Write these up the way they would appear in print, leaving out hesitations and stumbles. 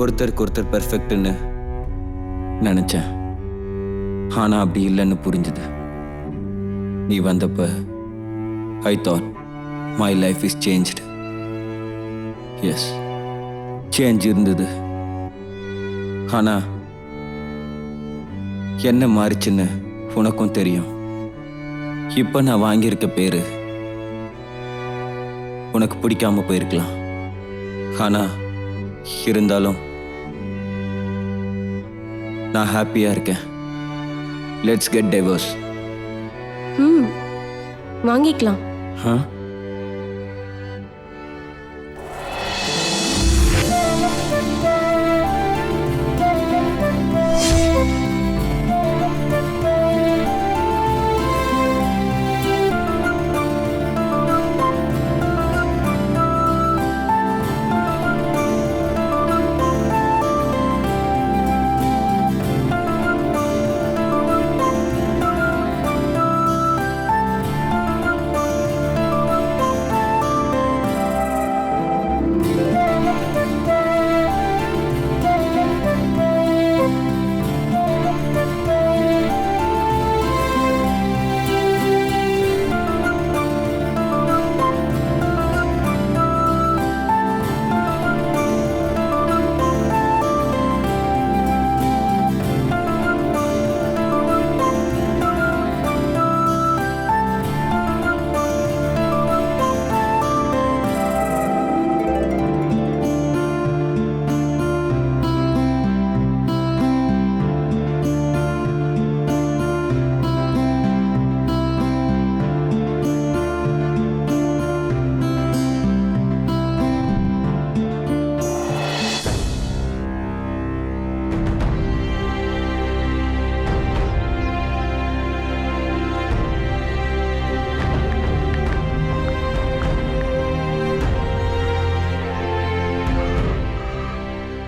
ஒருத்தருக்கு ஒருத்தர் பெர்ஃபெக்ட்னு நினைச்சேன். ஆனா அப்படி இல்லைன்னு புரிஞ்சுது. நீ வந்தப்ப I thought my life is changed. Yes, change இருந்தது. ஆனா என்ன மாறிச்சுன்னு உனக்கும் தெரியும். இப்ப நான் வாங்கியிருக்க பேரு உனக்கு பிடிக்காம போயிருக்கலாம். ஆனா இருந்தாலும் நான் ஹாப்பியா இருக்கேன். Let's get divorce. வாங்கிக்கலாம்.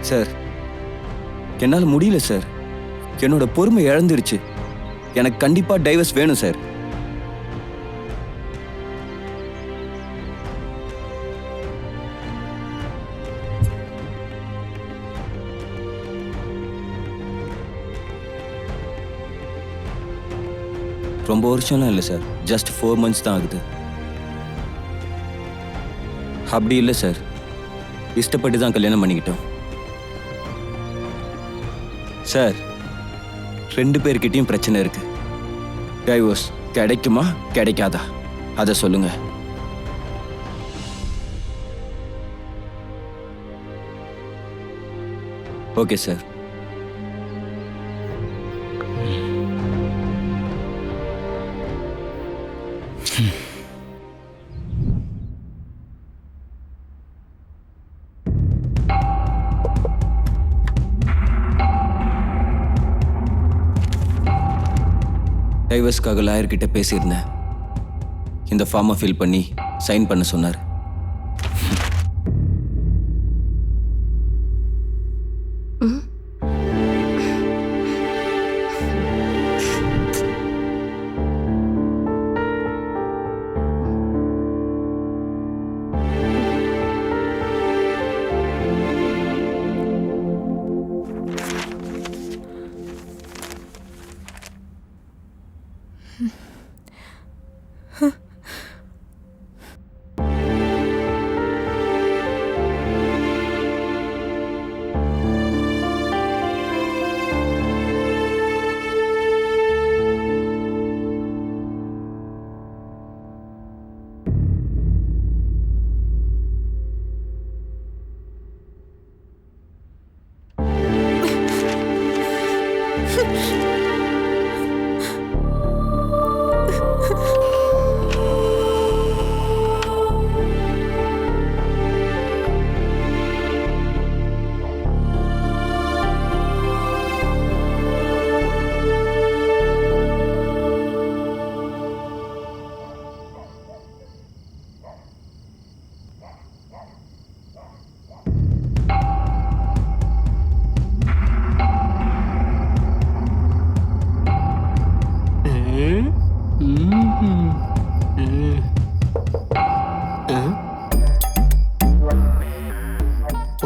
சார், என்னால் முடியல சார். என்னோட பொறுமை இழந்துருச்சு. எனக்கு கண்டிப்பா டைவர்ஸ் வேணும் சார். ரொம்ப வருஷம்லாம் இல்லை சார், ஜஸ்ட் 4 months தான் ஆகுது. அப்படி இல்லை சார், இஷ்டப்பட்டு தான் கல்யாணம் பண்ணிக்கிட்டோம் சார். 2 பேர்கிட்டயும் பிரச்சனை இருக்கு. டைவோர்ஸ் கிடைக்குமா கிடைக்காதா அதை சொல்லுங்க. Okay sir. டைவர்ஸ்க்காக லாயர் கிட்ட பேசியிருந்தேன். இந்த ஃபார்மை ஃபில் பண்ணி சைன் பண்ண சொன்னார்.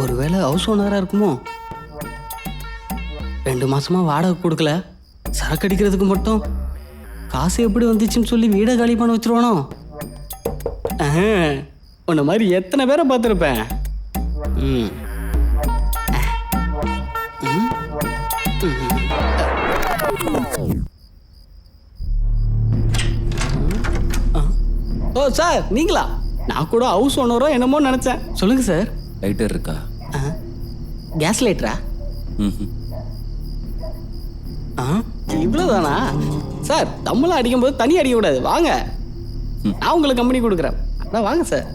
ஒருவேளை ஹவுஸ் ஓனராக இருக்குமோ? 2 மாசமா வாடகை கொடுக்கல, சரக்கு அடிக்கிறதுக்கு மட்டும் காசு எப்படி வந்துச்சுன்னு சொல்லி வீடை காலி பண்ண வச்சிருவானோ? உன்ன மாதிரி எத்தனை பேரை பார்த்துருப்பேன். ம் ஓ சார், நீங்களா? நான் கூட ஹவுஸ் ஓனரோ என்னமோ நினச்சேன். சொல்லுங்கள் சார். லைட்டர் இருக்கா? கேஸ் லைட்டரா? ம். இவ்வளோதானா சார்? தம்மெல்லாம் அடிக்கும்போது தனி அடிக்கக்கூடாது. வாங்க, நான் உங்களுக்கு கம்பெனி கொடுக்குறேன். அதான் வாங்க சார்.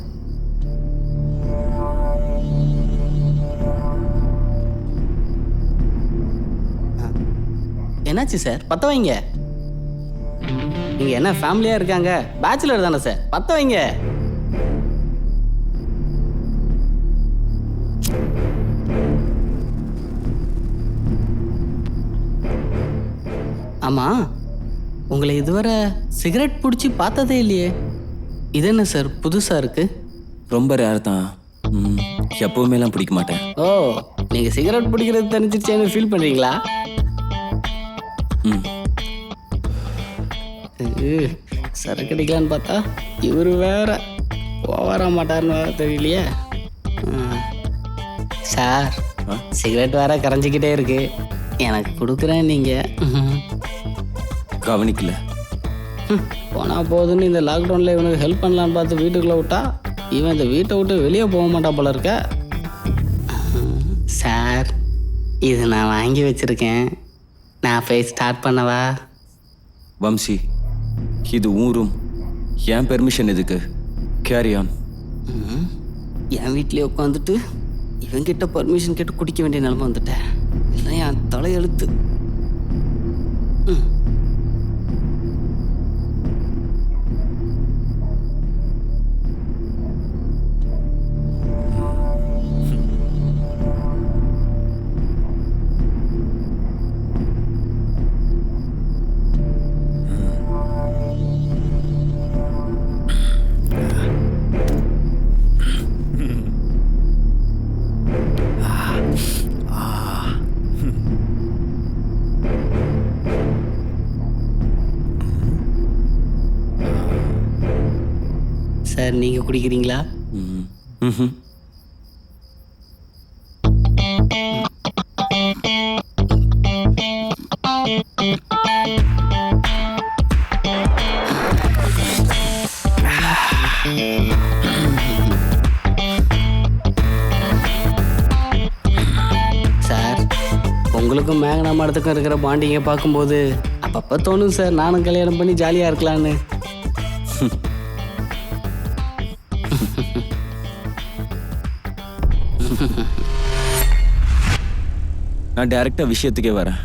என்னாச்சு சார்? பற்ற வைங்க. நீங்கள் என்ன ஃபேமிலியாக இருக்காங்க? பேச்சுலர் தானே சார்? பற்ற வைங்க. ஆமாம், உங்களை இதுவரை சிகரெட் பிடிச்சி பார்த்ததே இல்லையே. இது என்ன சார் புதுசாக இருக்குது? ரொம்ப ரேர் தான். எப்பவுமேலாம் பிடிக்க மாட்டேன். ஓ, நீங்கள் சிகரெட் பிடிக்கிறது தெரிஞ்சிருச்சேன்னு ஃபீல் பண்ணுறீங்களா? ம். சரக்கு அடிக்கலான்னு பார்த்தா இவர் வேற ஓவர மாட்டார்னு வேற தெரியலையே. சார், சிகரெட் வேற கரைஞ்சிக்கிட்டே இருக்கு. எனக்கு கொடுக்குறேன், நீங்கள் கவனிக்கல. போனால் போதுன்னு இந்த லாக்டவுனில் இவனுக்கு ஹெல்ப் பண்ணலான்னு பார்த்து வீட்டுக்குள்ளே விட்டா இவன் இந்த வீட்டை விட்டு வெளியே போக மாட்டான் போல இருக்க. சார், இது நான் வாங்கி வச்சுருக்கேன். நான் போய் ஸ்டார்ட் பண்ணவா? வம்சி, இது ஊரும் என் பெர்மிஷன் எதுக்கு? Carry on. என் வீட்லேயே உட்காந்துட்டு இவங்கிட்ட பர்மிஷன் கேட்டு குடிக்க வேண்டிய நிலைமை வந்துட்டேன். இல்லை என் தலையெழுத்து. சார், நீங்கள் குடிக்கிறீங்களா? சார், உங்களுக்கும் மேகனா மடத்துக்கும் இருக்கிற பாண்டிங்கை பார்க்கும்போது அப்பப்போ தோணும் சார், நானும் கல்யாணம் பண்ணி ஜாலியாக இருக்கலான்னு. நான் டைரக்டா விஷயத்துக்கே வரேன்.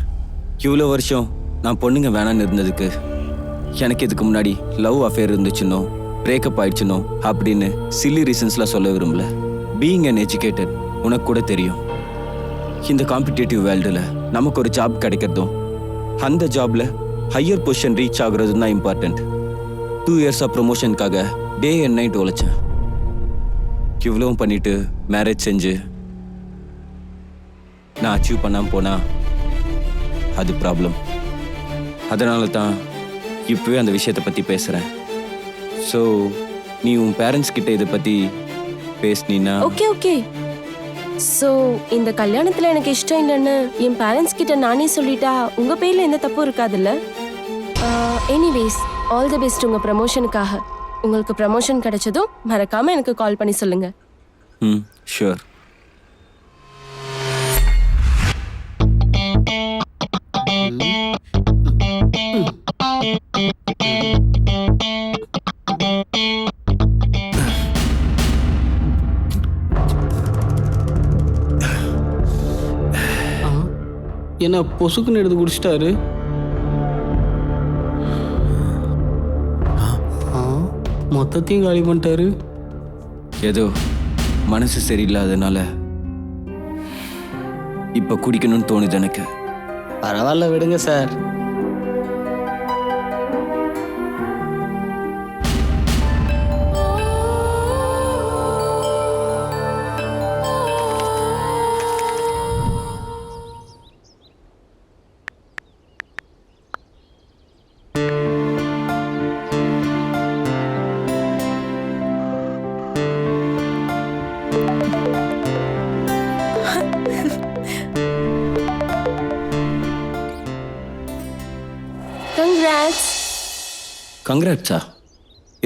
இவ்வளோ வருஷம் நான் பொண்ணுங்க வேணான்னு இருந்ததுக்கு எனக்கு இதுக்கு முன்னாடி லவ் அஃபேர் இருந்துச்சுன்னோ பிரேக்கப் ஆயிடுச்சுனோ அப்படின்னு சில்லி ரீசன்ஸ்லாம் சொல்ல விரும்பல. பீயிங் அன் எஜுகேட்டட், உனக்கு கூட தெரியும், இந்த காம்படிட்டிவ் வேர்ல்டில் நமக்கு ஒரு ஜாப் கிடைக்கிறதும் அந்த ஜாப்ல ஹையர் பொசிஷன் ரீச் ஆகுறதும் தான் இம்பார்ட்டன்ட். 2 இயர்ஸாக ப்ரொமோஷனுக்காக டே அண்ட் நைட் உழைச்சேன். இவ்வளவும் பண்ணிட்டு மேரேஜ் செஞ்சு நான் அச்சீவ் பண்ணாமல் போனா அது ப்ராப்ளம். அதனால தான் இப்போவே அந்த விஷயத்தை பற்றி பேசுகிறேன். ஸோ நீ உன் பேரண்ட்ஸ் கிட்ட இதை பற்றி பேசுனீன்னா? ஓகே. ஸோ இந்த கல்யாணத்தில் எனக்கு இஷ்டம் இல்லைன்னு என் பேரண்ட்ஸ் கிட்ட நானே சொல்லிட்டா உங்கள் பேரில் எந்த தப்பும் இருக்காதுல்ல? எனிவேஸ், ஆல் தி பெஸ்ட் உங்கள் ப்ரமோஷனுக்காக. உங்களுக்கு ப்ரமோஷன் கிடைச்சதும் மறக்காமல் எனக்கு கால் பண்ணி சொல்லுங்கள். ஷூர். என்ன பொசுக்குன்னு எடுத்து குடிச்சிட்டாரு? மொத்தத்தையும் காலி பண்ணிட்டாரு. ஏதோ மனசு சரியில்லாதனால இப்ப குடிக்கணும்னு தோணுது எனக்கு. பரவாயில்ல, விடுங்க சார். கங்க்ராட்ஸா?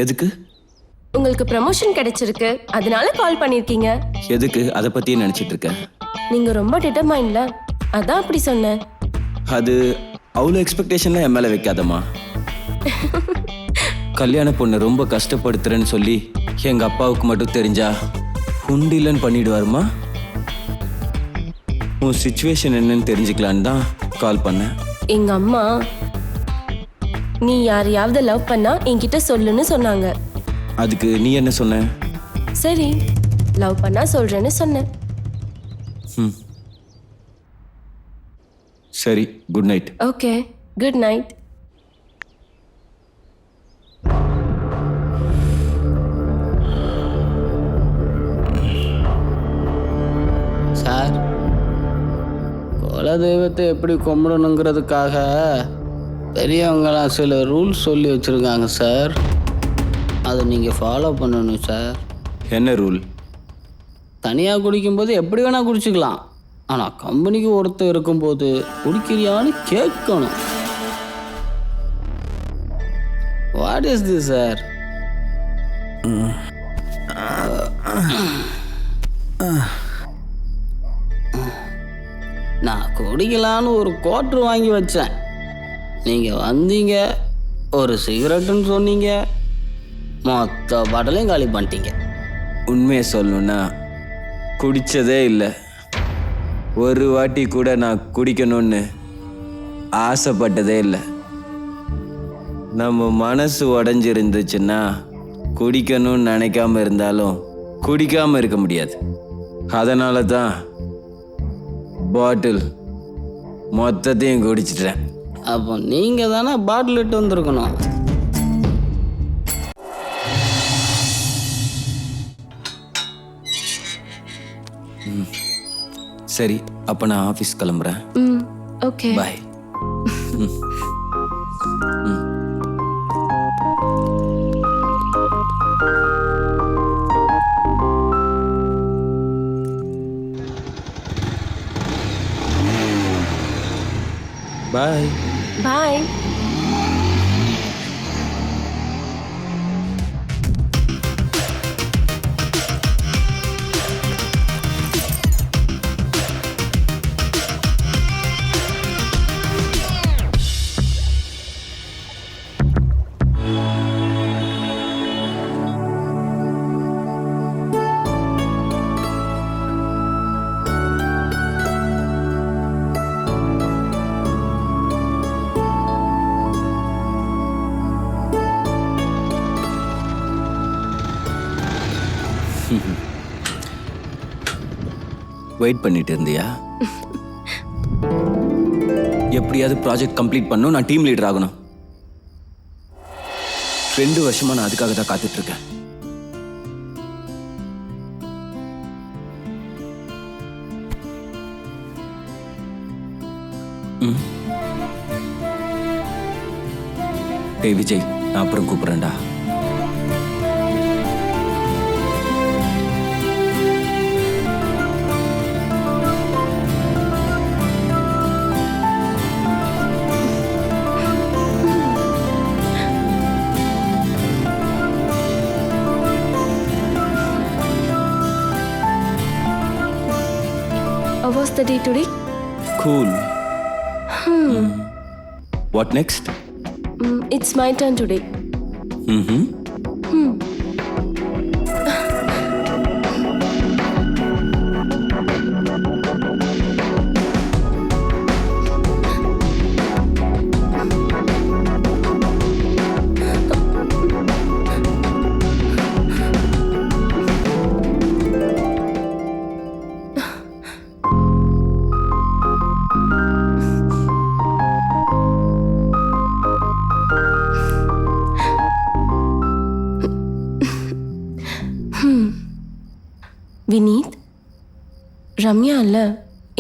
எதுக்கு? உங்களுக்கு ப்ரமோஷன் கிடைச்சிருக்கு, அதனால கால் பண்ணிருக்கீங்க. எதுக்கு? அதை பற்றியே நினச்சிட்டு இருக்கேன். நீங்க ரொம்ப டிட்டர்மைன்ல, அதான் அப்படி சொன்னேன். அது அவ்வளோ எக்ஸ்பெக்டேஷன்லாம் என் மேலே வைக்காதம்மா. கல்யாண பொண்ணை ரொம்ப கஷ்டப்படுத்துறேன்னு சொல்லி எங்கள் அப்பாவுக்கு மட்டும் தெரிஞ்சா உண்டிலன்னு பண்ணிடுவாருமா. உன் சுச்சுவேஷன் என்னன்னு தெரிஞ்சுக்கலான்னு தான் கால் பண்ணேன். எங்க அம்மா நீ யாரையாவது லவ் பண்ணா என்கிட்ட சொல்லுன்னு சொன்னாங்க. அதுக்கு நீ என்ன சொன்ன? சரி, லவ் பண்ணா சொல்றேன்னு சொன்னேன். சரி, good night. Okay, good night. Sir, குலதெய்வத்தை எப்படி கும்பிடணுங்கிறதுக்காக பெரியவங்களாம் சில ரூல்ஸ் சொல்லி வச்சுருக்காங்க சார். அதை நீங்கள் ஃபாலோ பண்ணணும் சார். என்ன ரூல்? தனியாக குடிக்கும்போது எப்படி வேணால் குடிச்சிக்கலாம், ஆனால் கம்பெனிக்கு ஒருத்தர் இருக்கும்போது குடிக்கிறியான்னு கேட்கணும். What is this sir? நான் குடிக்கலான்னு ஒரு குவார்ட்ரு வாங்கி வச்சேன். நீங்கள் வந்தீங்க, ஒரு சிகரெட்டுன்னு சொன்னீங்க, மொத்த பாட்டிலையும் காலி பண்ணிட்டீங்க. உண்மையை சொல்லணும்னா குடித்ததே இல்லை. ஒரு வாட்டி கூட நான் குடிக்கணும்னு ஆசைப்பட்டதே இல்லை. நம்ம மனசு உடஞ்சிருந்துச்சுன்னா குடிக்கணும்னு நினைக்காம இருந்தாலும் குடிக்காமல் இருக்க முடியாது. அதனால தான் பாட்டில் மொத்தத்தையும் குடிச்சிட்டேன். அப்போ நீங்கள் தானே பாட்டில் இட்டு வந்திருக்கணும். சரி, அப்போ நான் ஆஃபீஸ் கிளம்புறேன். ஓகே, பாய். பாய். பாய். வெயிட் பண்ணிட்டு இருந்தியா? எப்படியாவது ப்ராஜெக்ட் கம்ப்ளீட் பண்ணும், நான் டீம் லீடர் ஆகணும். 2 வருஷமா நான் அதுக்காக தான் காத்துட்டு இருக்கேன். டேய் விஜய், நான் அப்புறம் கூப்பிடுறேன்டா. How was the day today? Cool. What next? It's my turn today. Vineeth, Ramya இல்லை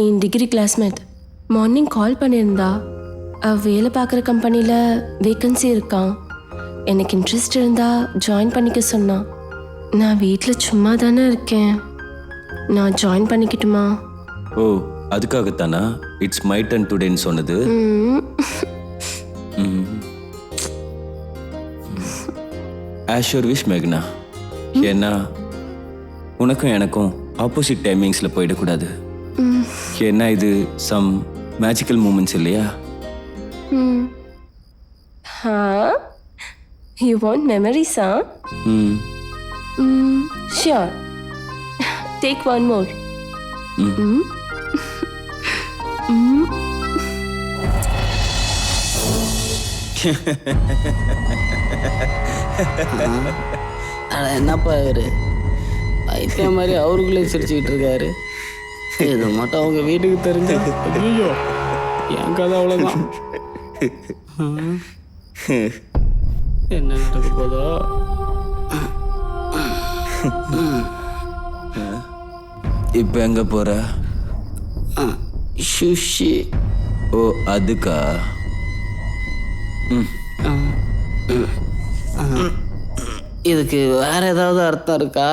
என் டிகிரி கிளாஸ்மேட். மார்னிங் கால் பண்ணியிருந்தா. அவள் வேலை பார்க்குற கம்பெனியில் வேக்கன்சி இருக்கான். எனக்கு இன்ட்ரெஸ்ட் இருந்தால் ஜாயின் பண்ணிக்க சொன்னான். நான் வீட்டில் சும்மா தானே இருக்கேன், நான் ஜாயின் பண்ணிக்கிட்டுமா? ஓ, அதுக்காகத்தானா இட்ஸ் மை டர்ன் டுடேன்னு சொன்னது? ஆஸ் யூர் விஷ் மேக்னா. ஏன்னா உனக்கும் எனக்கும் ஆப்போசிட் டைமிங்ஸில் போயிடக்கூடாது. ஏன்னா இது சம் மேஜிக்கல் மூமெண்ட்ஸ் இல்லையா? யூ வாண்ட் மெமரிஸா? Hmm sure, take one more. அட என்னப்பா இவரு பைத்தியம் மாதிரி அவருக்குள்ளே சிரிச்சுக்கிட்டு இருக்காரு. இது மட்டும் அவங்க வீட்டுக்கு தெரிஞ்சா ஐயோ என் கதை அவ்வளோதான். என்ன நடக்க போதோ? இப்போ எங்க போற? சுஷி. ஓ அதுக்கா? இதுக்கு வேற ஏதாவது அர்த்தம் இருக்கா?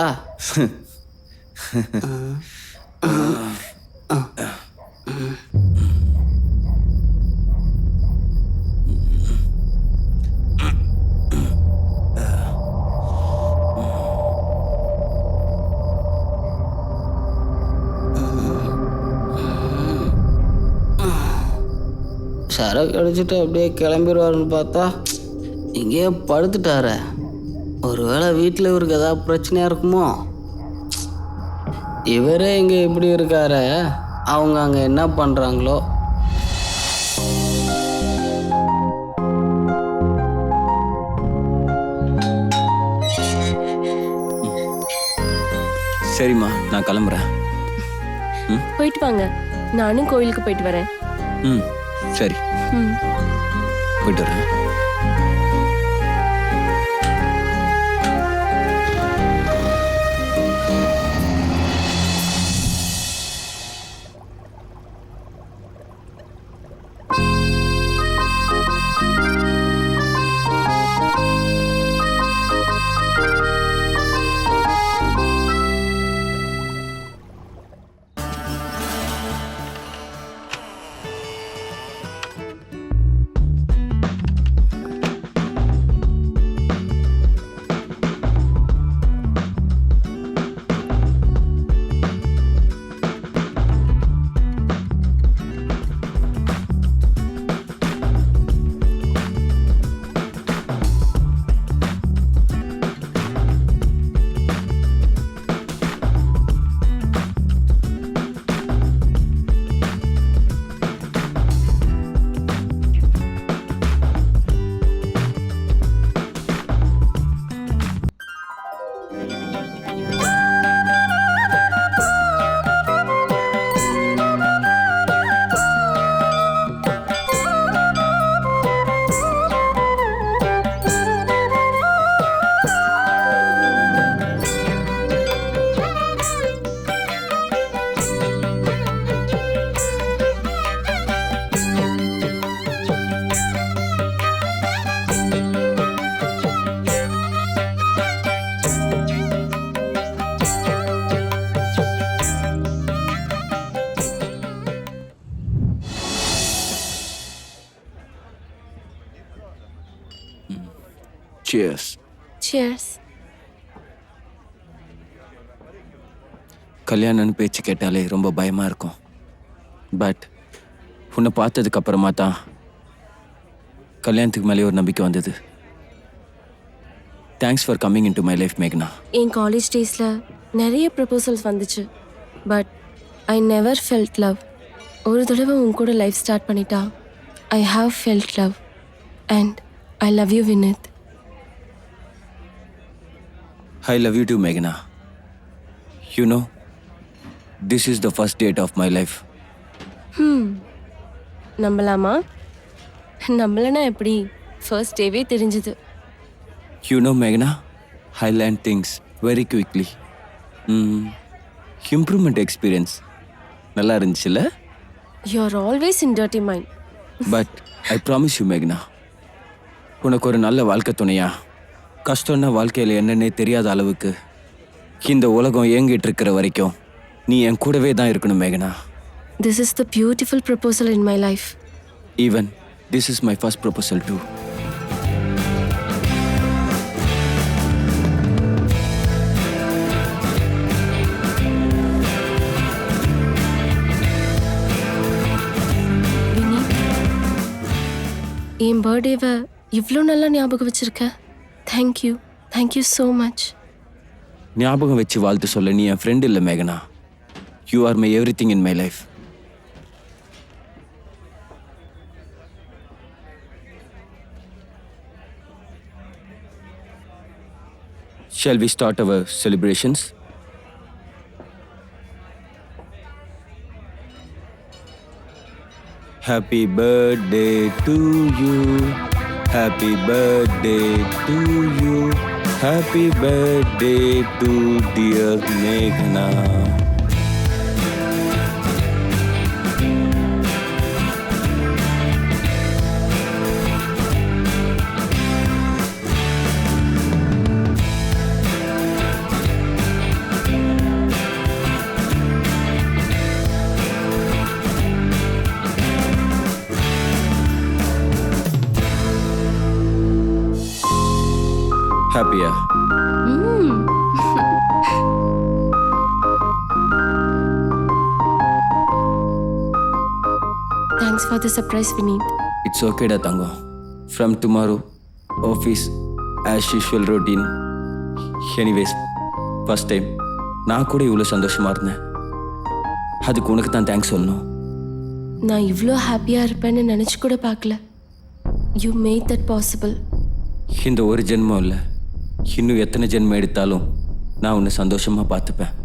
சரக்கு அடிச்சுட்டு அப்படியே கிளம்பிடுவாருன்னு பார்த்தா இங்கேயே படுத்துட்டார. ஒருவேளை வீட்டில் இவருக்கு ஏதாவது பிரச்சனையாக இருக்குமோ? இவரே இங்கே இப்படி இருக்காரு, அவங்க அங்கே என்ன பண்ணுறாங்களோ? சரிம்மா, நான் கிளம்புறேன். போயிட்டு வாங்க, நானும் கோயிலுக்கு போயிட்டு வரேன். ம் சரி, போயிட்டு வரேன். Cheers. Cheers. கல்யாணம்னு பேச்சு கேட்டாலே ரொம்ப பயமாக இருக்கும். பட் உன்னை பார்த்ததுக்கு அப்புறமா தான் கல்யாணத்துக்கு மேலே ஒரு நம்பிக்கை வந்தது. Thanks for coming in to my life மேக்னா. என் காலேஜ் டேஸில் நிறைய ப்ரப்போசல்ஸ் வந்துச்சு, but I never felt love. ஒரு தடவை உன் கூட லைஃப் ஸ்டார்ட் பண்ணிட்டா I have felt love and I love you Vinith. I love you too, Meghna. You know, this is the first date of my life. நம்பலாமா? நம்பலனா எப்படி? First டேவே தெரிஞ்சது. You know, Meghna, I learned things very quickly. Improvement experience. நல்லா இருந்துச்சுல்ல? You are always in dirty mind. But I promise you, Meghna, உனக்கு ஒரு நல்ல வாழ்க்கை துணையா, கஷ்டம்னா வாழ்க்கையில் என்னன்னே தெரியாத அளவுக்கு இந்த உலகம் இயங்கிட்டு இருக்கிற வரைக்கும் நீ என் கூடவே தான் இருக்கணும் மேகனா. This is the beautiful proposal in my life. Even this is my first proposal too. என் பர்த்டேவை இவ்வளோ நல்லா ஞாபகம் வச்சிருக்க. Thank you, thank you so much. ஞாபகம் வச்சு வாழ்த்து சொல்ல நீ என் ஃப்ரெண்ட் இல்லை மேகனா. You are my everything in my life. Shall we start our celebrations? Happy birthday to you. Happy birthday to you. Happy birthday to dear Meghna. Happy, yeah? Thanks for the surprise, Vineet. It's okay da tangam. From tomorrow, office as usual routine. Anyways, first time நான் கூட இவ்வளோ சந்தோஷமா இருந்தேன். அதுக்கு உனக்கு தான் thanks சொல்லணும். நான் இவ்வளோ ஹாப்பியாக இருப்பேன்னு நினச்சி கூட பார்க்கல. You made that possible. இந்த ஒரு ஜென்மம் இல்லை, இன்னும் எத்தனை ஜென்மம் எடுத்தாலும் நான் உன்னை சந்தோஷமா பார்த்துப்பேன்.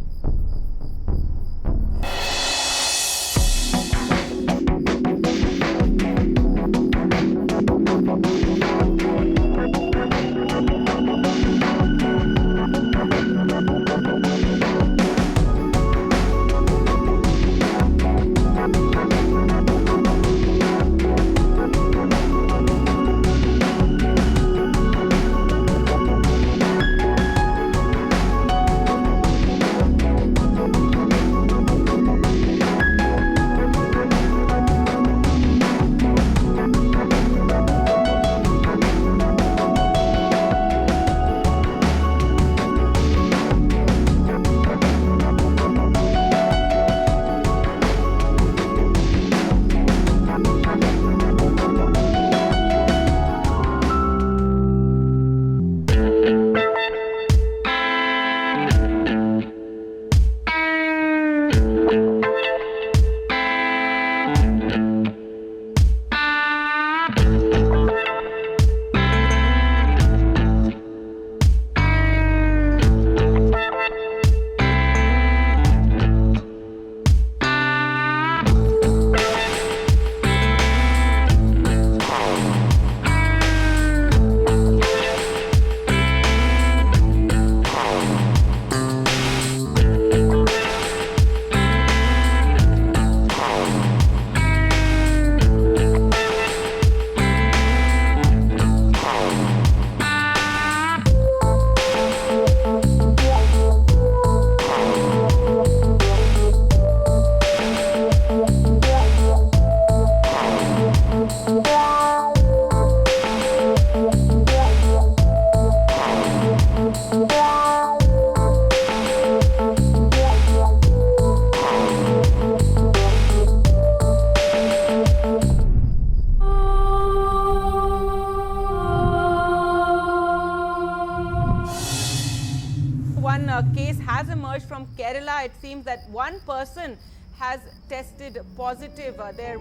Case has emerged from Kerala. It seems that one person has tested positive.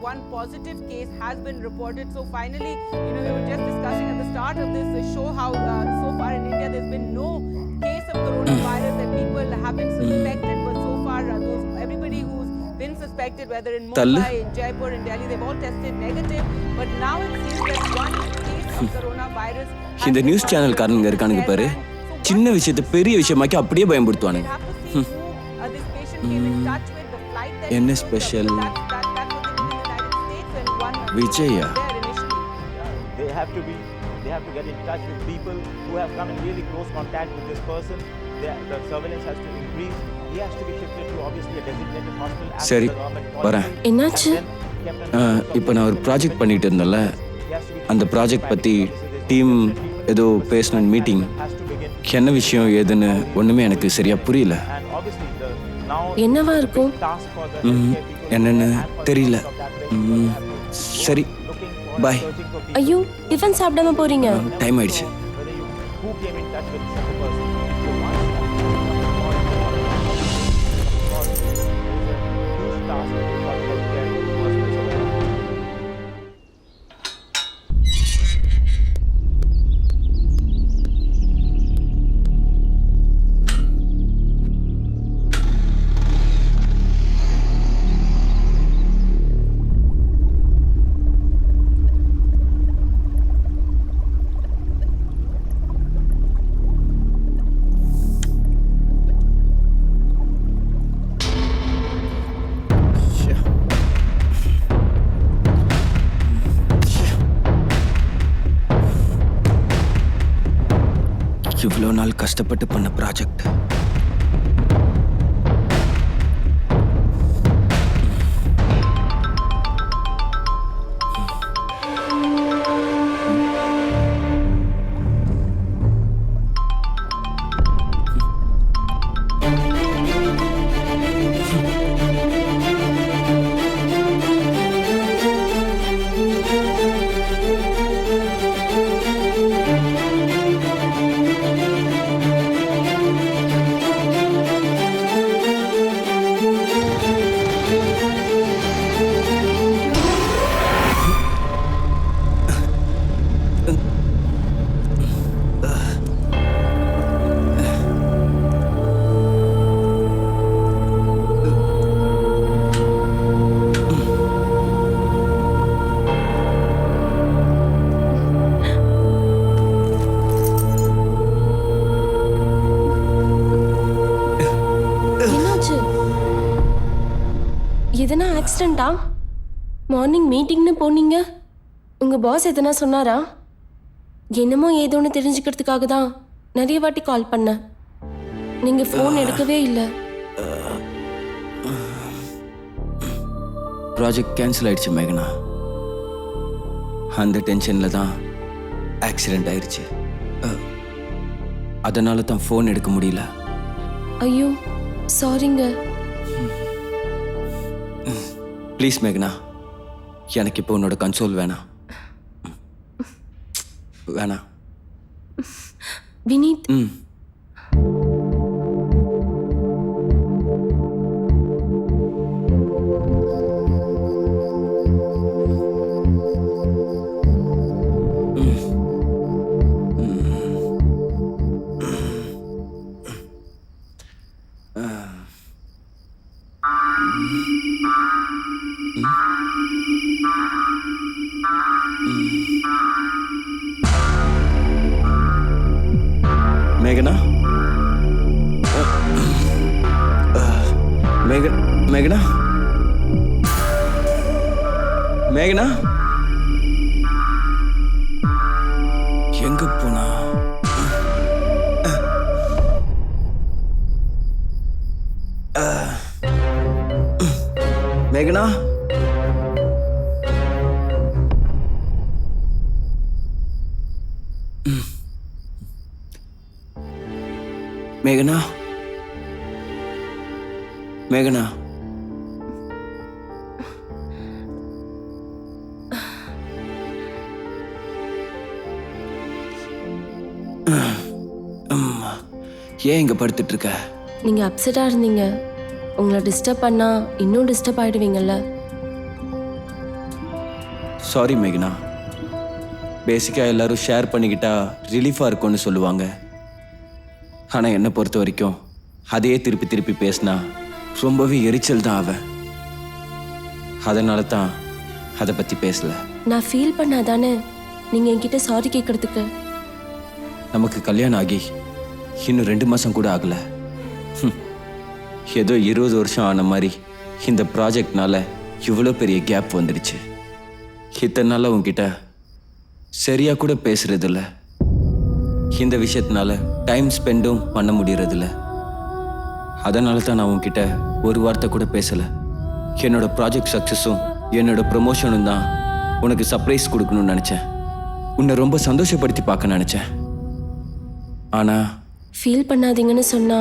One positive case has been reported. So finally, we were just discussing at the start of this show how so far in India there's been no case of coronavirus that people have been suspected. But so far, everybody who's been suspected, whether in Mumbai, in Jaipur, in Delhi, they've all tested negative. But now it seems that one case of coronavirus. இந்த news channel காரங்க இருக்கானுங்க பாரு, சின்ன விஷயத்தை பெரிய விஷயமாக்கி அப்படியே பயன்படுத்துவானுங்க. என்ன special? Vijaya? They have to get in touch with people who have come in really close contact with this person. The surveillance has to increase. He has to be shifted to obviously a designated hospital. சரி, வரேன். என்னாச்சு? இப்போ நான் ஒரு project பண்ணிட்டு இருந்தேன்ல, அந்த project பற்றி team ஏதோ பேசணும் மீட்டிங். என்ன விஷயம் ஏதுன்னு ஒன்றுமே எனக்கு சரியா புரியல. என்னவா இருக்கும்? என்னன்னு தெரியல. சரி, பாய். searching for people. ஐயோ டிஃபன் சாப்பிடாம போறீங்க? டைம் ஆயிடுச்சு. Whether you who came in touch with such a person. So once that person is huge task for healthcare hospitals. இவ்வளோ நாள் கஷ்டப்பட்டு பண்ண ப்ராஜெக்ட் என்னாச்சு? எதனா ஆக்சிடென்ட்டா? மார்னிங் மீட்டிங்னு போனீங்க, உங்க பாஸ் எதனா சொன்னாரா? என்னமோ ஏதோன்னு தெரிஞ்சுக்கிறதுக்காக தான் நிறைய வாட்டி கால் பண்ணேன். நீங்க ஃபோன் எடுக்கவே இல்லை. ப்ராஜெக்ட் கேன்சல் ஆயிடுச்சு மேகனா. அந்த டென்ஷனில் தான் ஆக்சிடென்ட் ஆயிடுச்சு. அதனால தான் ஃபோன் எடுக்க முடியல. ஐயோ சாரிங்க. ப்ளீஸ் மேகனா, எனக்கு இப்போ உன்னோட கன்சோல் வேணாம். வேணாம். வினீத், ம் மேகனா, மேகனா, மேகனா, எங்க போனா? மேகனா, மேகனா, மேகனா, ஏன் இங்க படுத்துட்டு இருக்க? நீங்க அப்செட்டா இருந்தீங்க. உங்களை டிஸ்டர்ப் பண்ணா இன்னும் டிஸ்டர்ப் ஆயிடுவீங்கல்ல. சாரி மேகனா. பேசிக்காக எல்லாரும் ஷேர் பண்ணிக்கிட்டா ரிலீஃபாக இருக்கும்னு சொல்லுவாங்க. ஆனால் என்னை பொறுத்த வரைக்கும் அதையே திருப்பி திருப்பி பேசினா ரொம்பவே எரிச்சல் தான் ஆவேன். அதனால தான் அதை பற்றி பேசல. நான் ஃபீல் பண்ணாதானே நீங்க என்கிட்ட சாரி கேட்கறதுக்கு. நமக்கு கல்யாணம் ஆகி இன்னும் 2 மாதம் கூட ஆகலை. ஏதோ 20 வருஷம் ஆன மாதிரி இந்த ப்ராஜெக்ட்னால இவ்வளோ பெரிய கேப் வந்துடுச்சு. இத்தனை நாளாக உங்ககிட்ட சரியா கூட பேசுறதில்ல. இந்த விஷயத்தினால டைம் ஸ்பெண்டும் பண்ண முடியறதில்ல. அதனால தான் நான் உங்ககிட்ட ஒரு வார்த்தை கூட பேசல. என்னோட ப்ராஜெக்ட் சக்ஸஸும் என்னோட ப்ரொமோஷனும் தான் உனக்கு சர்ப்ரைஸ் கொடுக்கணும்னு நினச்சேன். உன்னை ரொம்ப சந்தோஷப்படுத்தி பார்க்க நினச்சேன். ஆனால் ஃபீல் பண்ணாதீங்கன்னு சொன்னா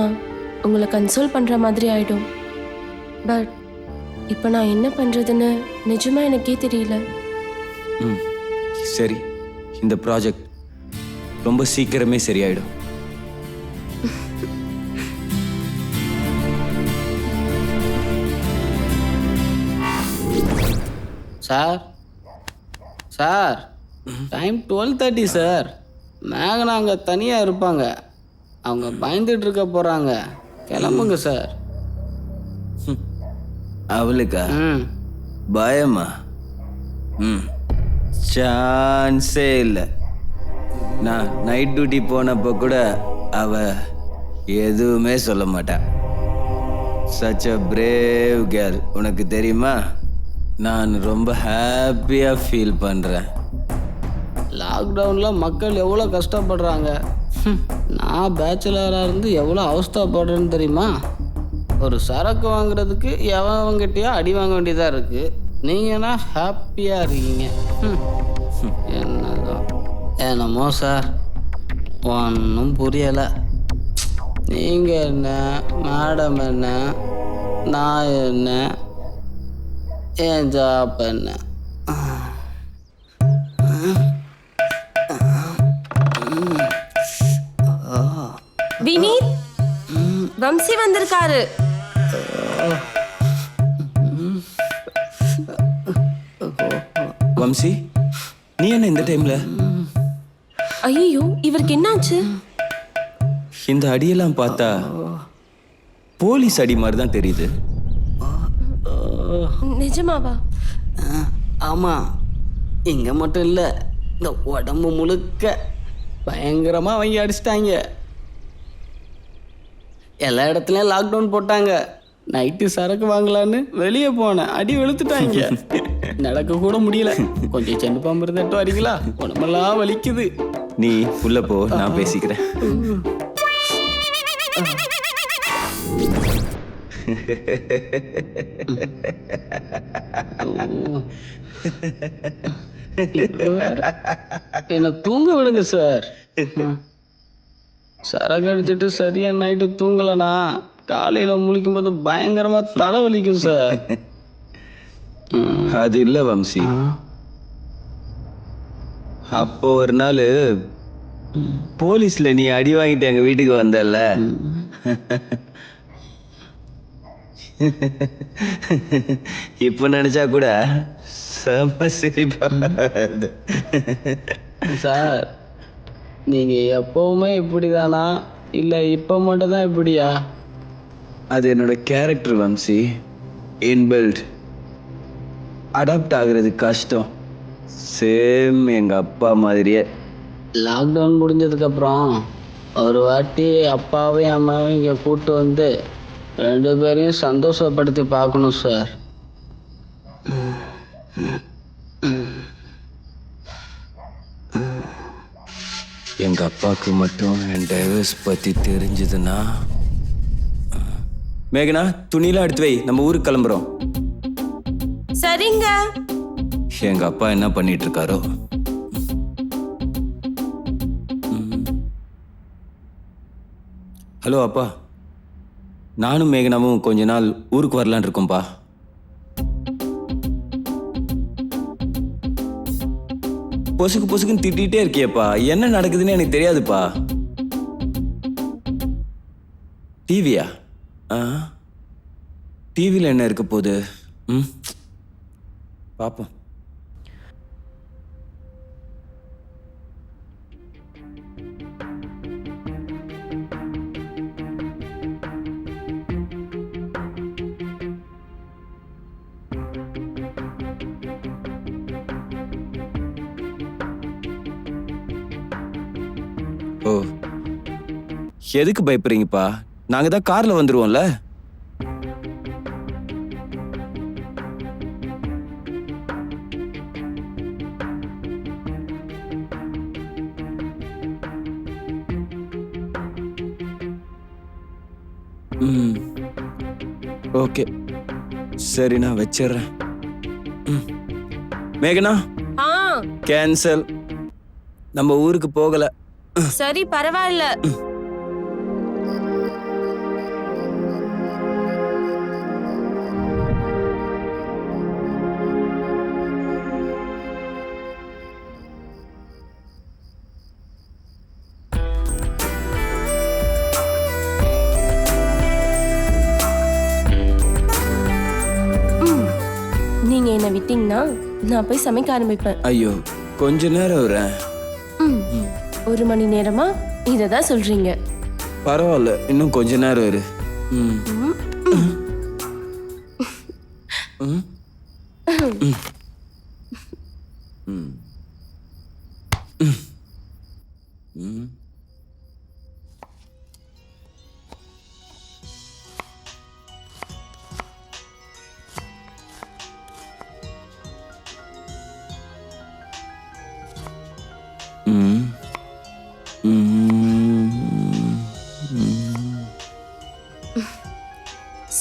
உங்களை கன்சோல் பண்ற மாதிரி ஆயிடும். பட் இப்போ நான் என்ன பண்றதுன்னு நிஜமா எனக்கே தெரியல. சரி, இந்த ப்ராஜெக்ட் ரொம்ப சீக்கிரமே சரியாயிடும். Sir sir time 12:30 sir. மேகனா அங்கே தனியாக இருப்பாங்க. அவங்க பயந்துட்டு இருக்க போகிறாங்க. கிளம்புங்க சார். அவளுக்கா ம் பயமா? சான்ஸே இல்லை. நான் நைட் டியூட்டி போனப்போ கூட அவ எதுவுமே சொல்ல மாட்டா. Such a brave girl. உனக்கு தெரியுமா, நான் ரொம்ப ஹாப்பியாக ஃபீல் பண்ணுறேன். லாக்டவுனில் மக்கள் எவ்வளோ கஷ்டப்படுறாங்க. நான் பேச்சுலராக இருந்து எவ்வளோ அவஸ்தைப்படுறேன்னு தெரியுமா? ஒரு சரக்கு வாங்குறதுக்கு எவங்கிட்டயோ அடி வாங்க வேண்டியதாக இருக்குது. நீங்கன்னா ஹாப்பியாக இருக்கீங்க. என்னதான் என்னமோ சார், ஒன்றும் புரியலை. நீங்கள் என்ன, மேடம் என்ன, நான் என்ன, என் ஜாப் என்ன? வினீத், வம்சி வந்திருக்காரு. வம்சி, நீ என்ன இந்த டைம்ல? ஐயோ, இவருக்கு என்னாச்சு? இந்த அடியெல்லாம் பார்த்தா போலீஸ் அடி மாதிரி தான் தெரியுது. நிஜமாவா? ஆமாம், இங்கே மட்டும் இல்லை, இந்த உடம்பு முழுக்க பயங்கரமாக வாங்கி அடிச்சிட்டாங்க. எல்லா இடத்துலையும் லாக்டவுன் போட்டாங்க. நைட்டு சரக்கு வாங்கலான்னு வெளியே போனேன், அடி வெளுத்துட்டாங்க. நடக்க கூட முடியல. கொஞ்சம் செண்டு பாம்பு இருந்துட்டு வரீங்களா? உடம்பெல்லாம் வலிக்குது. நீ உள்ள போ, நான் பேசிக்கிறேன். என்ன தூங்க விடுங்க சார். சரக்கு அடிச்சுட்டு சரியா நைட்டு தூங்கலனா காலையில முழிக்கும் போது பயங்கரமா தலைவலிக்கும் சார். அது இல்ல வம்சி, அப்போ ஒரு நாள் போலீஸ்ல நீ அடி வாங்கிட்டு எங்க வீட்டுக்கு வந்தல்ல, இப்ப நினைச்சா கூட செம சிரிப்பா வருது. சார், நீங்க எப்பவுமே இப்படிதானா இல்ல இப்ப மட்டும் தான் இப்படியா? அது என்னோட கேரக்டர் வம்சி. இன்பில்ட். அடாப்ட் ஆகுறது கஷ்டம். சேம் எங்க அப்பா மாதிரியே. லாக்டவுன் முடிஞ்சதுக்கு அப்புறம் ஒரு வாட்டி அப்பாவையும் அம்மாவையும் இங்கே கூப்பிட்டு வந்து 2 பேரையும் சந்தோஷப்படுத்தி பார்க்கணும் சார். எங்க அப்பாவுக்கு மட்டும் என் டைவர்ஸ் பத்தி தெரிஞ்சதுன்னா. மேகனா, துணியெல்லாம் எடுத்து வை, நம்ம ஊருக்கு கிளம்புறோம். சரிங்க. எங்க அப்பா என்ன பண்ணிட்டு இருக்காரோ. ஹலோ அப்பா, நானும் மேகனாவும் கொஞ்ச நாள் ஊருக்கு வரலான் இருக்கோம்ப்பா. பொசுக்கு பொசுக்குன்னு திட்டிகிட்டே இருக்கியப்பா, என்ன நடக்குதுன்னு எனக்கு தெரியாதுப்பா. டிவியா? டிவியில் என்ன இருக்க போகுது? பாப்போம். ஓ, எதுக்கு பயப்படுறீங்கப்பா? நாங்க தான் கார்ல வந்துருவோம்ல. ஓகே, சரி, நான் வச்சிடுறேன். மேகனா, கேன்சல். நம்ம ஊருக்கு போகல. சரி, பரவாயில்ல. என்னை விட்டீங்கன்னா நான் போய் சமைக்க ஆரம்பிப்பேன். ஐயோ கொஞ்ச நேரம் வரேன். 1 மணி நேரமா இதை தான் சொல்றீங்க? பரவாயில்ல, இன்னும் கொஞ்ச நேரம் இரு.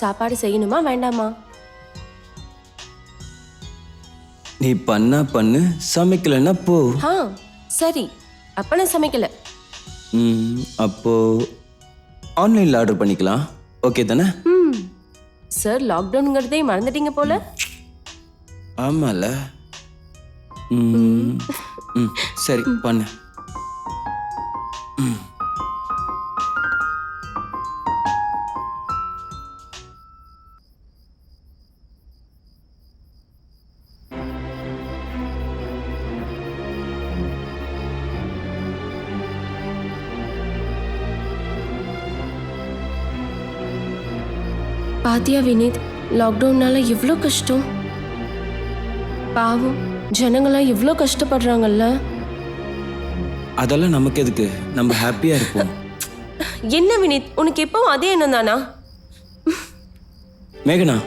சாப்பாடு செய்யணுமா வேண்டாமா? நீ பண்ணா பண்ணு, சமைக்கலன்னா போ. சரி, அப்ப நான் சமைக்கல. அப்போ ஆன்லைன்ல ஆர்டர் பண்ணிக்கலாம், ஓகே தானே? சார், லாக்டவுன்ங்கிறதே மறந்துட்டீங்க போல. ஆமால. சரி பண்ணு. பாத்தியா வினீத், லாக்டவுன்னால எவ்வளோ கஷ்டம். பாவம் ஜனங்களாம் எவ்வளோ கஷ்டப்படுறாங்கல்ல. அதெல்லாம் நமக்கு எதுக்கு, நம்ம ஹாப்பியா இருப்போம். என்ன வினீத், உனக்கு எப்பவும் அதே எண்ணம் தானா? மேகனா,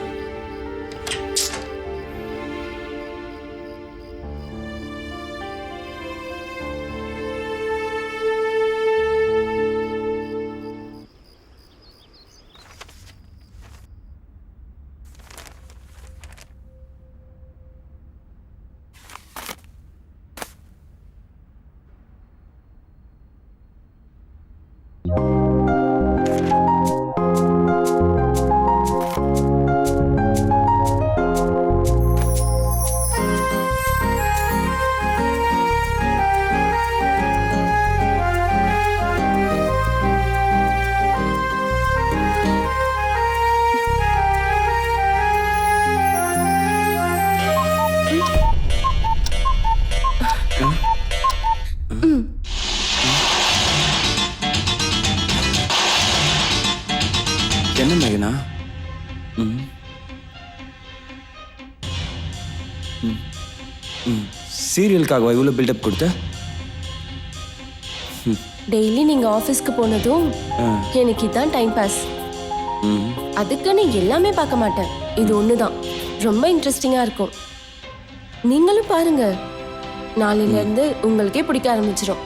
என்ன மேகனா? சீரியலுக்காக இவ்வளோ பில்டப் கொடுத்த? டெய்லி நீங்க ஆஃபீஸ்க்கு போனதும் எனக்கு இதான் டைம் பாஸ். அதுக்குன்னு எல்லாமே பார்க்க மாட்டேன், இது ஒண்ணுதான் ரொம்ப இன்ட்ரெஸ்டிங்கா இருக்கும். நீங்களும் பாருங்க, நாளையில இருந்து உங்களுக்கே பிடிக்க ஆரம்பிச்சிடும்.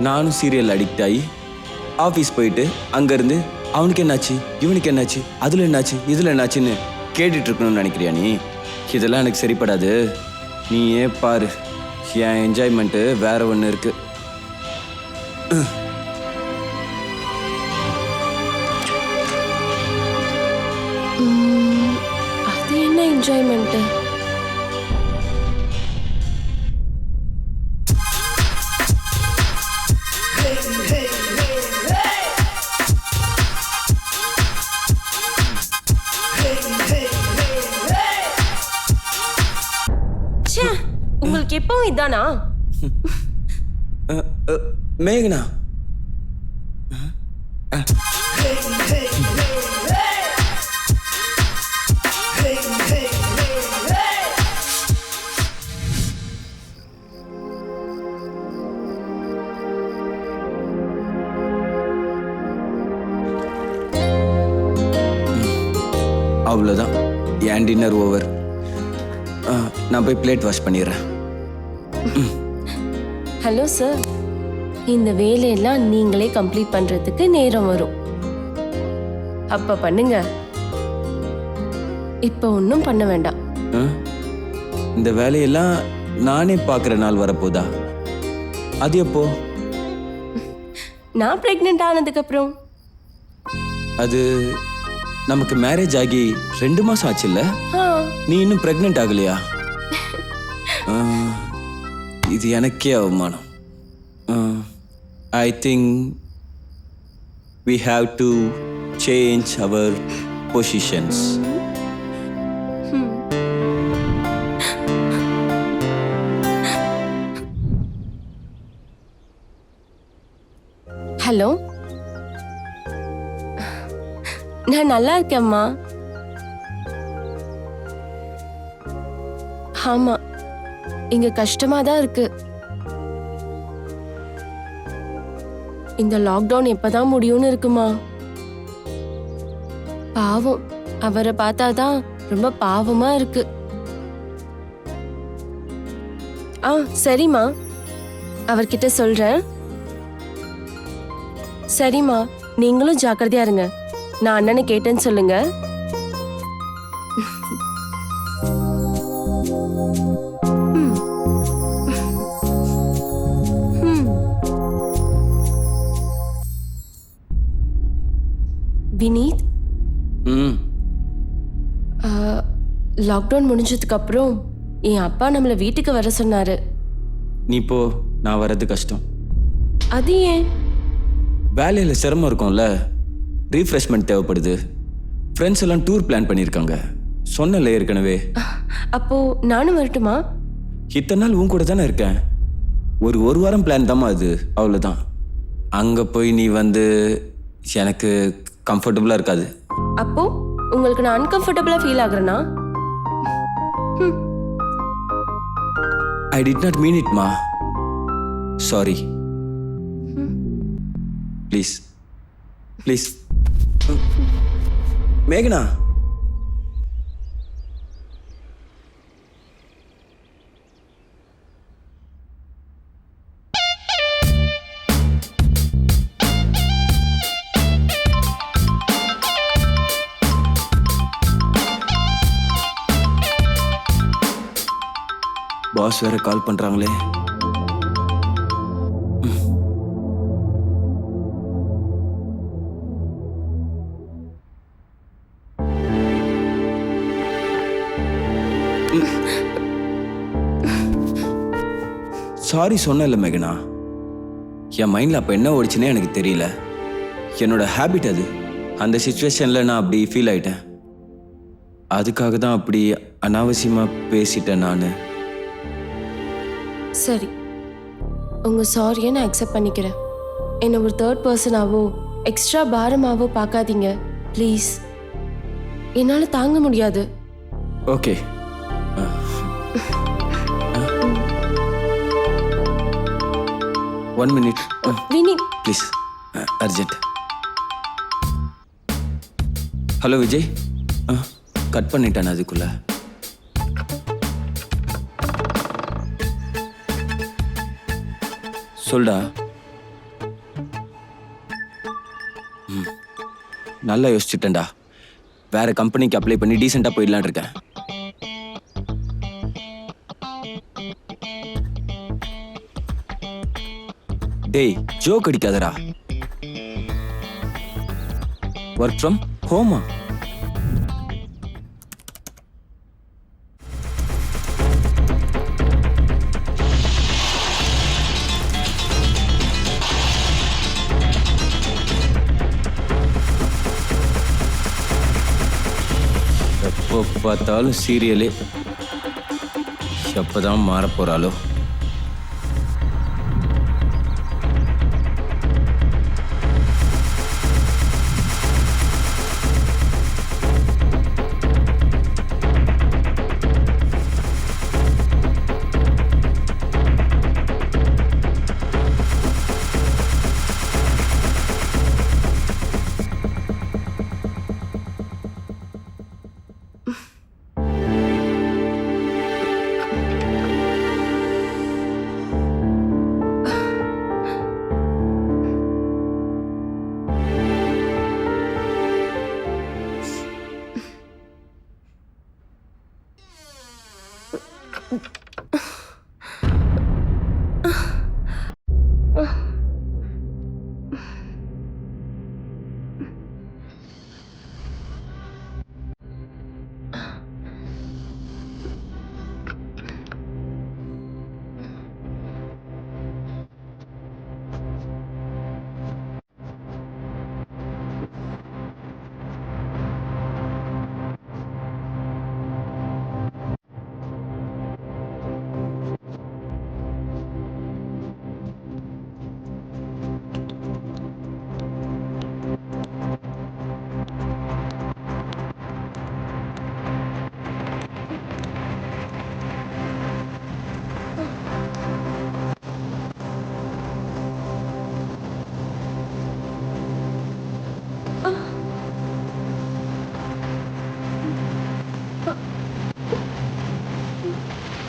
நானும் சீரியல் அடிக்ட் ஆகி ஆஃபீஸ் போயிட்டு அங்கேருந்து அவனுக்கு என்னாச்சு, இவனுக்கு என்னாச்சு, அதில் என்னாச்சு, இதில் என்னாச்சுன்னு கேட்டுட்டு இருக்கணும்னு நினைக்கிறியா நீ? இதெல்லாம் எனக்கு சரிப்படாது. நீயே பாரு, என் என்ஜாய்மெண்ட்டு வேற ஒன்று இருக்கு. அது என்ன என்ஜாய்மெண்ட்டு? உங்களுக்கு எப்பவும் இதானா? மேகனா, அவ்வளோதான், என் டின்னர் ஓவர். நான் போய் பிளேட் வாஷ் பண்ணிடுறேன். ஹலோ சார், இந்த வேலையெல்லாம் நீங்களே கம்ப்ளீட் பண்றதுக்கு நேரம் வரும், அப்ப பண்ணுங்க. இப்ப ஒன்றும் பண்ண வேண்டாம். இந்த வேலையெல்லாம் நானே பார்க்குற நாள் வரப்போதா? அது எப்போ? நான் பிரெக்னென்ட் ஆனதுக்கு அப்புறம். அது நமக்கு மேரேஜ் ஆகி 2 மாசம் ஆச்சுல்ல? நீ இன்னும் பிரெக்னென்ட் ஆகலையா? இது எனக்கே அவமானம். I think we have to change our positions. Hello, நான் நல்லா இருக்கேம்மா. ஆமா, இங்க கஷ்டமா தான் இருக்கு. இந்த லாக்டவுன் எப்பதான் முடியும்னு இருக்குமா? பாவம், அவரை பார்த்தாதான் ரொம்ப பாவமா இருக்கு. சரிம்மா, அவர்கிட்ட சொல்றேன். சரிம்மா, நீங்களும் ஜாக்கிரதையா இருங்க. நான் அண்ணனை கேட்டேன்னு சொல்லுங்க. வினீத், லாக்டவுன் முடிஞ்சதுக்கு அப்புறம் என் அப்பா நம்மள வீட்டுக்கு வர சொன்னாரு. நீ போ, நான் வர்றது கஷ்டம். அது ஏன்? வேலையில் சிரமம் இருக்கும்ல, ரீஃப்ரெஷ்மெண்ட் தேவைப்படுது. ஃப்ரெண்ட்ஸ் எல்லாம் டூர் பிளான் பண்ணியிருக்காங்க, சொன்னல ஏற்கனவே. அப்போ நானும் வரட்டுமா? இத்தனை நாள் உன் கூட தானே இருக்கேன். ஒரு வாரம் பிளான் தாம்மா அது, அவ்வளோதான். அங்கே போய் நீ வந்து எனக்கு கம்ஃபர்டபுளாக இருக்காது. அப்போ உங்களுக்கு நான் அன்கம்ஃபர்டபுளாக feel ஆகுறேனா? I did not mean it, ma. Sorry. Please. Please. Meghna. Boss வேற கால் பண்றாங்களே. சாரி சொன்னல மேகனா, என் மைண்ட்ல அப்ப என்ன ஓடிச்சுன்னே எனக்கு தெரியல. என்னோட ஹேபிட் அது. அந்த சிச்சுவேஷன்ல நான் அப்படி ஃபீல் ஆயிட்டேன். அதுக்காக தான் அப்படி அனாவசியமா பேசிட்டேன் நான். சரி, உங்க சாரியை நான் அக்செப்ட் பண்ணிக்கிறேன். என்ன ஒரு தேர்ட் பர்சனாவோ எக்ஸ்ட்ரா பாரமாவோ பார்க்காதீங்க ப்ளீஸ். என்னால தாங்க முடியாது. Okay. One minute Vineeth please, urgent. Hello Vijay, cut பண்ணிட்டேன் அதுக்குள்ள. சொல்டா. நல்லா யோசிச்சுட்டேன்டா. வேற கம்பெனிக்கு அப்ளை பண்ணி டீசெண்டா போயிடலான் இருக்கேன். டேய், ஜோக் அடிக்காதடா. ஒர்க் ஃப்ரம் ஹோமா? எப்போ பார்த்தாலும் சீரியலே. எப்பதான் மாற போறாளோ?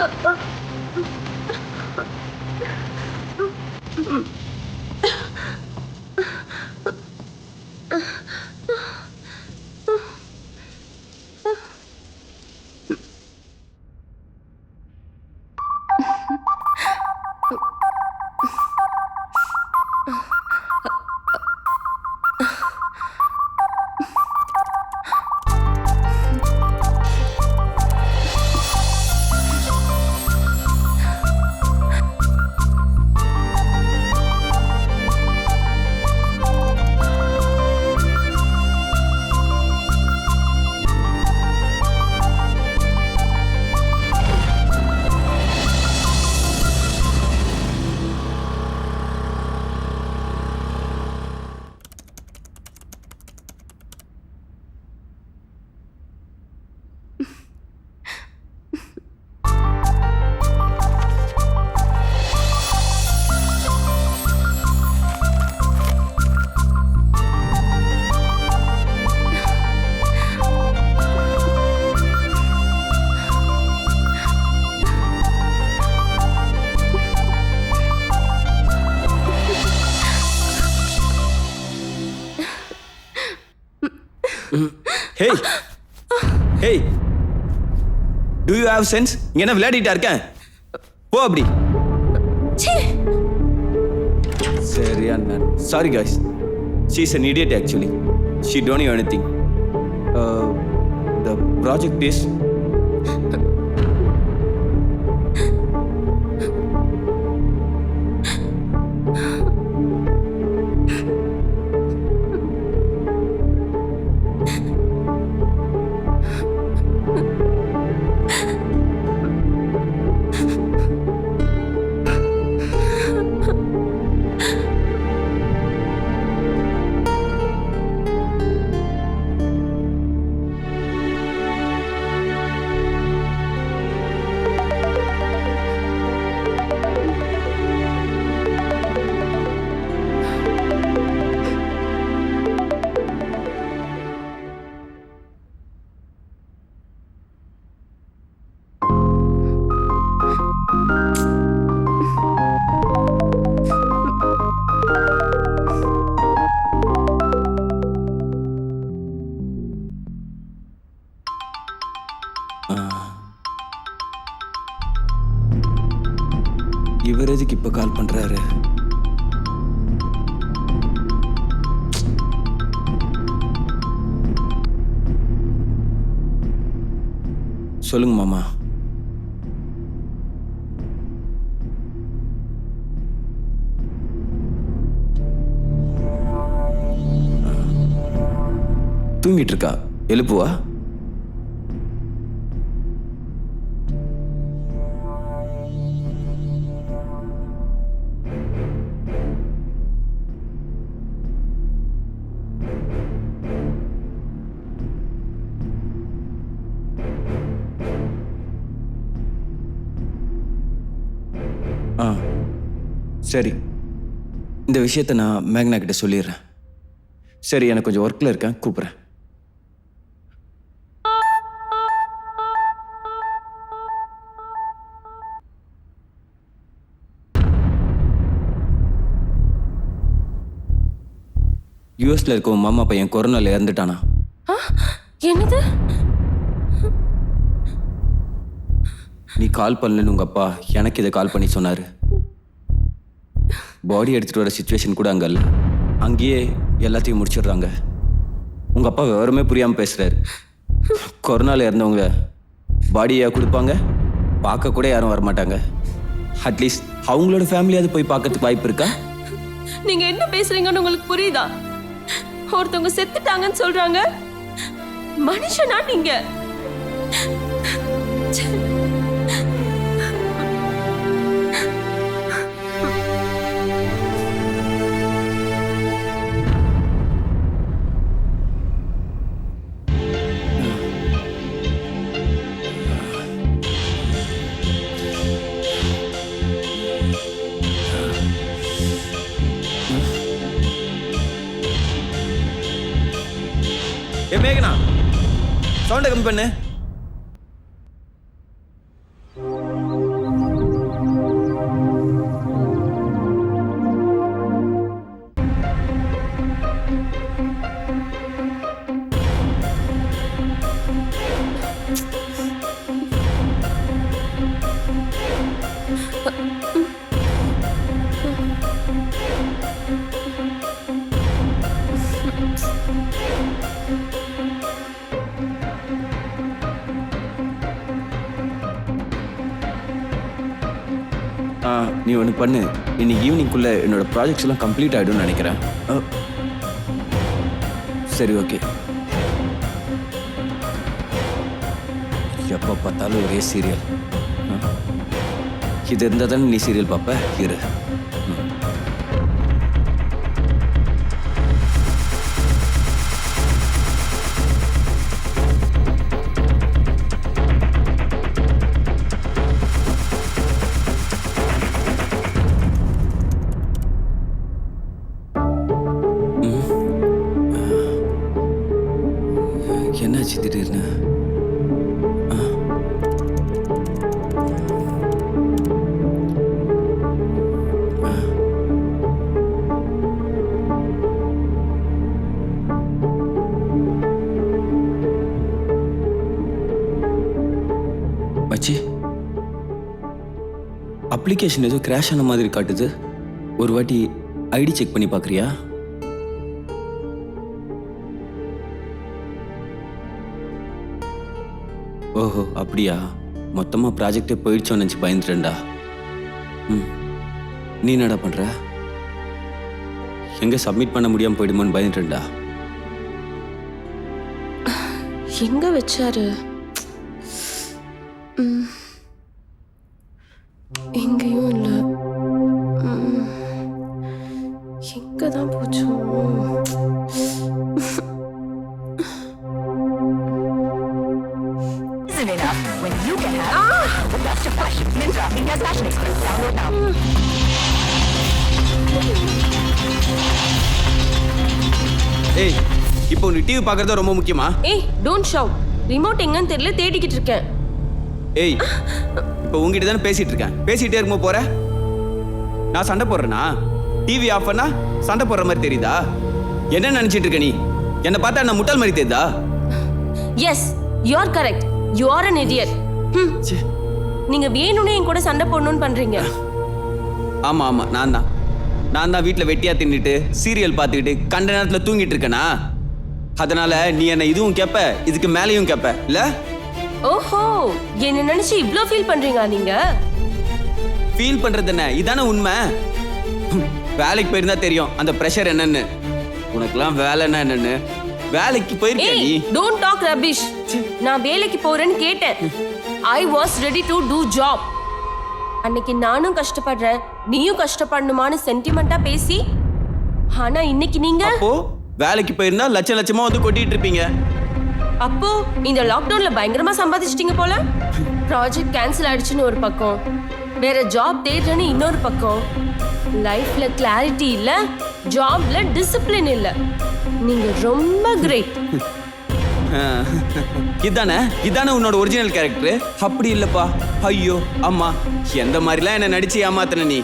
Hey! Hey! Do you have sense? இங்க என்ன விளையாடிட்டா இருக்கேன்? போ அப்படி. சரியா நான். Sorry guys. She's an idiot actually. She don't know anything. The project is இவர் எதுக்கு இப்ப கால் பண்றாரு? சொல்லுங்க மாமா. தூங்கிட்டு இருக்கா, எழுப்புவா? சரி, இந்த விஷயத்தை நான் மேக்னா கிட்ட சொல்லிடுறேன். சரி, எனக்கு கொஞ்சம் ஒர்க்கில் இருக்கேன், கூப்பிட்றேன். யூஎஸ்ல இருக்க உன் மாமா பையன் கொரோனால இறந்துட்டானா? என்னது? நீ கால் பண்ணலன்னு உங்க அப்பா எனக்கு இதை கால் பண்ணி சொன்னாரு. பாடி எடுத்துட்டு வர சிச்சுவேஷன் கூட அங்கே இல்லை. அங்கேயே எல்லாத்தையும் முடிச்சிடுறாங்க. உங்க அப்பா விவரமே புரியாமல் பேசுறாரு. கொரோனால இறந்தவங்க பாடியை கொடுப்பாங்க, பார்க்க கூட யாரும் வரமாட்டாங்க. அட்லீஸ்ட் அவங்களோட ஃபேமிலியாவது போய் பார்க்கறதுக்கு வாய்ப்பு இருக்கா? நீங்க என்ன பேசுறீங்கன்னு உங்களுக்கு புரியுதா? ஒருத்தவங்க செத்துட்டாங்கன்னு சொல்றாங்க. மனுஷனா நீங்க? மேகனா, சவுண்டை கம்மி பண்ணு. நீ ஒன்று பண்ணு, இன்னைக்கு ஈவினிங்குள்ளே என்னோட ப்ராஜெக்ட்ஸ் எல்லாம் கம்ப்ளீட் ஆகிடும்னு நினைக்கிறேன். சரி, ஓகே. எப்போ பார்த்தாலும் ஒரே சீரியல். இது இருந்தால் தானே நீ சீரியல் பார்ப்ப. இரு. என்னாச்சு திடீர்னு? மச்சி, அப்ளிகேஷன் ஏதோ கிராஷ் ஆன மாதிரி காட்டுது. ஒரு வாட்டி ஐடி செக் பண்ணி பார்க்குறியா? ஓஹோ, அப்படியா? மொத்தமாக ப்ராஜெக்டே போயிடுச்சோன்னு நினச்சி பயந்துட்டேன்டா. நீ என்னடா பண்ணுற? எங்கே சப்மிட் பண்ண முடியாமல் போயிடுமோன்னு பயந்துட்டேன்டா. எங்க வச்சாரு? எங்கேயும் இல்லை. எங்க தான் போச்சோ? Isn't enough when you can have the best of fashion. Myntra, India's fashion expert. Download now. ஏய், இப்போ நீ டிவி பார்க்குறது ரொம்ப முக்கியமா? ஏய், டோன்ட் ஷவுட். ரிமோட் எங்கன்னு தெரியல, தேடிக்கிட்டு இருக்கேன். ஏய், இப்போ உங்ககிட்ட தானே பேசிட்டு இருக்கேன். பேசிட்டே இருக்கும்போது போற. நான் சண்டை போடுறேனா? டிவி ஆஃப் பண்ணா சண்டை போடுற மாதிரி தெரியுதா? என்ன நினைச்சிட்டு இருக்க நீ? என்னை பார்த்தா நான் முட்டாள் மாதிரி தெரியுதா? Yes, you are correct. You are an idiot. நீங்க வேணும்னே என் கூட சண்டை போடணும்னு பண்றீங்க. ஆமா ஆமா, நான் தான் வீட்டில் வெட்டியா தின்னுட்டு சீரியல் பார்த்துக்கிட்டு கண்ட நேரத்தில் தூங்கிட்டு இருக்கேனா? அதனால நீ என்ன இதுவும் கேட்ப, இதுக்கு மேலேயும் கேட்ப இல்ல? ஓஹோ, என்ன நினைச்சு இவ்ளோ ஃபீல் பண்றீங்க நீங்க? ஃபீல் பண்றது என்ன? இதானே உண்மை. வேலைக்கு போயிருந்தா தெரியும் அந்த பிரஷர் என்னன்னு. உனக்கெல்லாம் வேலைன்னா என்னன்னு. வேலைக்கு போயிருக்க நீ. Don't talk rubbish. நான் வேலைக்கு போறேன்னு கேட்டேன். I was ready to do job. அன்னைக்கு நானும் கஷ்டப்படுறேன், நீயும் கஷ்டப்படணுமான்னு சென்டிமெண்டா பேசி, ஆனா இன்னைக்கு நீங்க அப்போ வேலைக்கு போயிருந்தா லட்சம் லட்சமா வந்து கொட்டிட்டு இருப்பீங்க. அப்போ இந்த லாக்டவுன்ல பயங்கரமா சம்பாதிச்சிட்டீங்க போல. ப்ராஜெக்ட் கேன்சல் ஆயிடுச்சுன்னு ஒரு பக்கம், வேற ஜாப் தேடுறேன்னு இன்னொரு பக்கம். லைஃப்ல கிளாரிட்டி இல்ல, ஜாப்ல டிசிப்ளின் இல்ல. நீங்க ரொம்ப கிரேட். இதானே உன்னோட ஒரிஜினல் கேரக்டர்? அப்படி இல்லப்பா. ஐயோ அம்மா, எந்த மாதிரிலாம் என்ன நடிச்சு ஏமாத்தின நீ?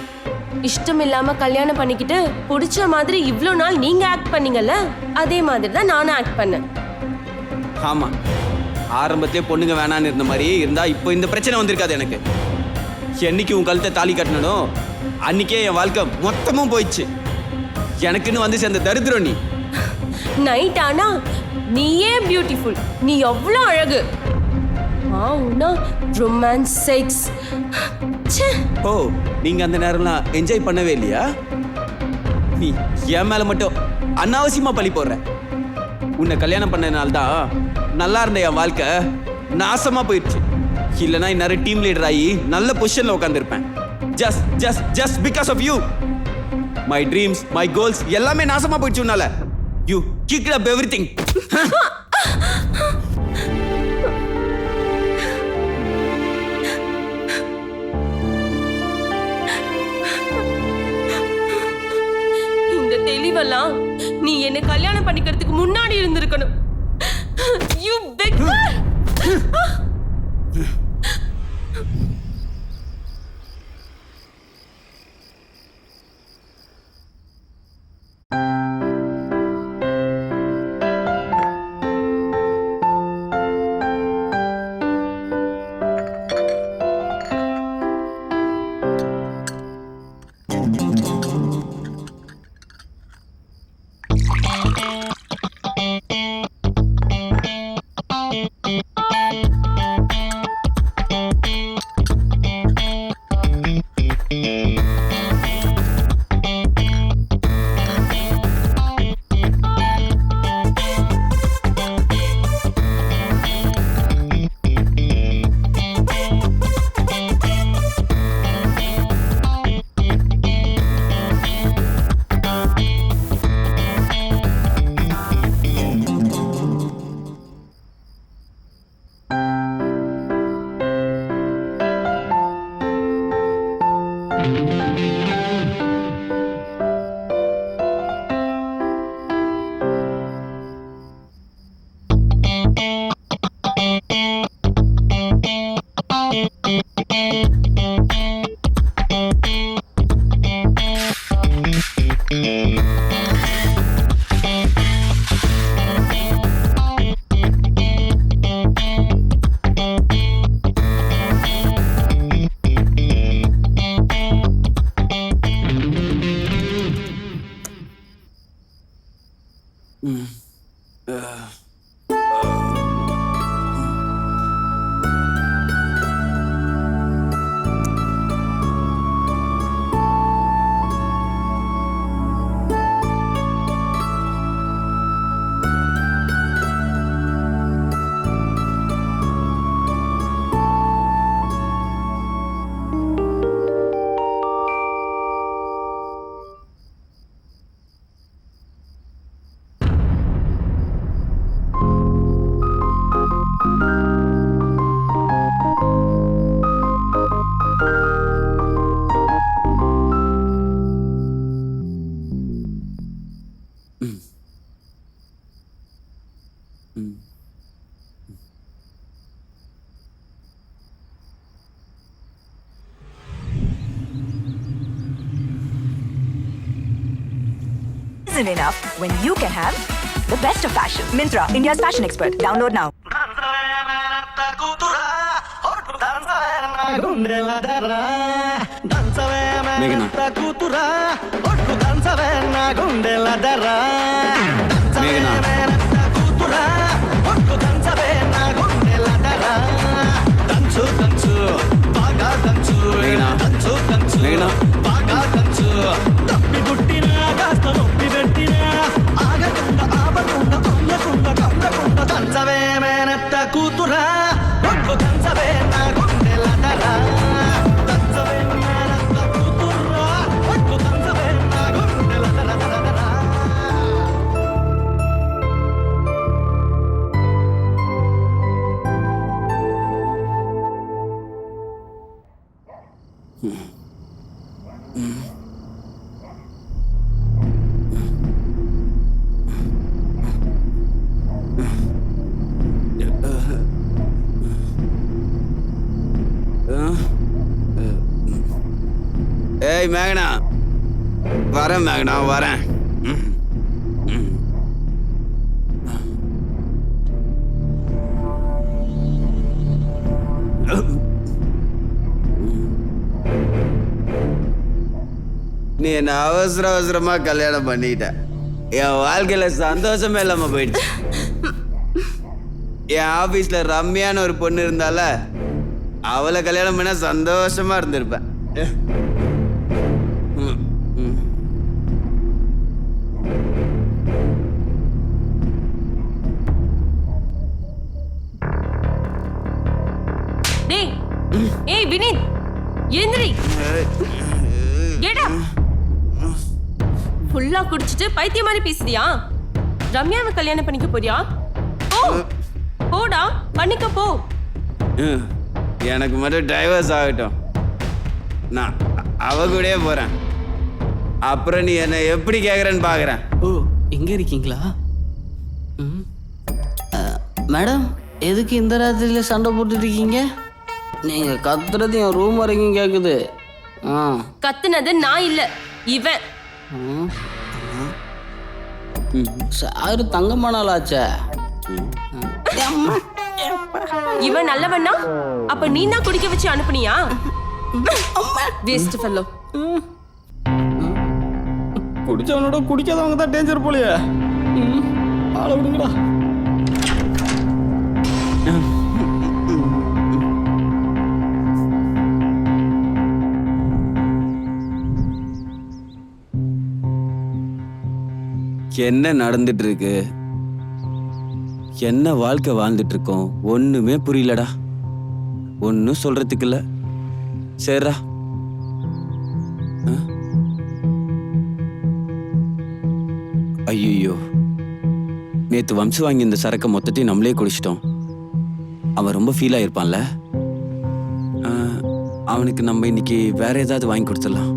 இஷ்டம் இல்லாம கல்யாணம் பண்ணிக்கிட்டு பிடிச்ச மாதிரி இவ்ளோ நாள் நீங்க ஆக்ட் பண்ணீங்கல்ல, அதே மாதிரி தான் நானும் ஆக்ட் பண்ணேன். ஆமா, ஆரம்பத்திலே பொண்ணுங்க வேணான்னு இருந்த மாதிரி இருந்தா இப்போ இந்த பிரச்சனை வந்திருக்காது எனக்கு. என்னைக்கு உன் கழுத்தை தாலி கட்டணும் அன்னைக்கே என் வாழ்க்கை மொத்தமும் போயிடுச்சு. எனக்குன்னு வந்து சேர்ந்த தரித்திரம் நீ. நைட் ஆனா நீயே பியூட்டிஃபுல், நீ எவ்வளோ அழகு. Romance, sex. ஓ, நீங்க அந்த நேரம்லாம் என்ஜாய் பண்ணவே இல்லையா? நீ என் மேல மட்டும் அனாவசியமா பழி போடுற. உன்னை கல்யாணம் பண்ணனால தான் நல்லா இருந்த என் வாழ்க்கை நாசமா போயிடுச்சு. இல்லைன்னா இந்நேரம் டீம் லீடர் ஆகி நல்ல பொசிஷன்ல உட்காந்துருப்பேன். Just because of you my dreams, my goals எல்லாமே நாசமா போயிடுச்சு உன்னால. You kicked up everything. இந்த தெளிவெல்லாம் நீ என்ன கல்யாணம் பண்ணிக்கிறதுக்கு முன்னாடி இருந்திருக்கணும். You beggar. Isn't enough when you can have the best of fashion. Myntra, India's fashion expert. Download now. மேகனா மேகனா மேகனா மேகனா ஏய் மேகனா வரேன் மேகனா வரேன். நீ என்ன அவசரமா கல்யாணம் பண்ணிட்ட. என் வாழ்க்கையில சந்தோஷமே இல்லாம போயிடுச்சு. என் ஆபீஸ்ல ரம்யான்னு ஒரு பொண்ணு இருந்தால அவளை கல்யாணம் பண்ண சந்தோஷமா இருந்திருப்பேன். டேய் ஏய் வினீத் எந்திரி. Get up. ஃபுல்லா குடிச்சிட்டு பைத்தியம் மாதிரி பேசுறியா? ரம்யாவை கல்யாணம் பண்ணிக்க போறியா? போடா பண்ணிக்க போ. எனக்கு மட்டும் டைவர்ஸ் ஆகட்டும், நான் அவ கூடயே போறேன். அப்புறம் நீ என்ன எப்படி கேட்குறேன்னு பார்க்குறேன். ஓ இங்கே இருக்கீங்களா? மேடம் எதுக்கு இந்த ராத்திரியில் சண்டை போட்டுட்டு இருக்கீங்க? நீங்கள் கத்துறது என் ரூம் வரைக்கும் கேட்குது. கத்துனது நான் இல்ல இவன். சாரு தங்கமானாலாச்சே. இவன் நல்லவனா? அப்ப நீ தான் குடிக்க வச்சு அனுப்புனியா? Waste fellow. குடிச்சவனோட குடிக்காதவங்க தான் டேஞ்சர் போலையே. ஆள விடுங்கடா. என்ன நடந்துட்டு இருக்கு? என்ன வாழ்க்கை வாழ்ந்துட்டு இருக்கோம்? ஒண்ணுமே புரியலடா. ஒன்னும் சொல்றதுக்கு இல்ல. சரிடா. ஐயோ, நேத்து வம்சு வாங்கி இந்த சரக்கை மொத்தத்தையும் நம்மளே குடிச்சிட்டோம். அவன் ரொம்ப ஃபீல் ஆயிருப்பான்ல. அவனுக்கு நம்ம இன்னைக்கு வேற ஏதாவது வாங்கி கொடுத்துடலாம்.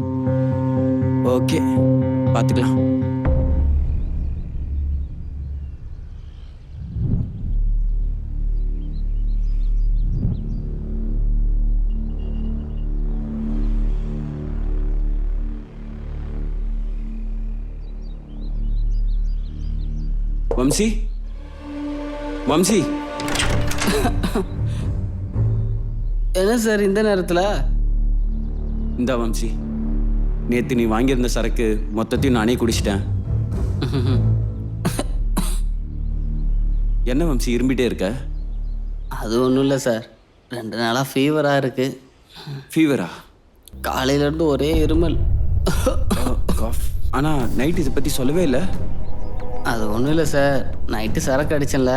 ஓகே, பார்த்துக்கலாம். வம்சி, வம்சி. என்ன சார் இந்த நேரத்தில்? இந்த வம்சி, நேத்து நீ வாங்கியிருந்த சரக்கு மொத்தத்தையும் நானே குடிச்சிட்டேன். என்ன வம்சி இரும்பிட்டே இருக்க? அது ஒன்றும் இல்லை சார், 2 நாளாக ஃபீவராக இருக்கு. ஃபீவரா? காலையிலேருந்து ஒரே இருமல். ஆனால் நைட் இதை பற்றி சொல்லவே இல்லை. அது ஒன்றும் இல்லை சார், நைட்டு சரக்கு அடிச்சேன்ல,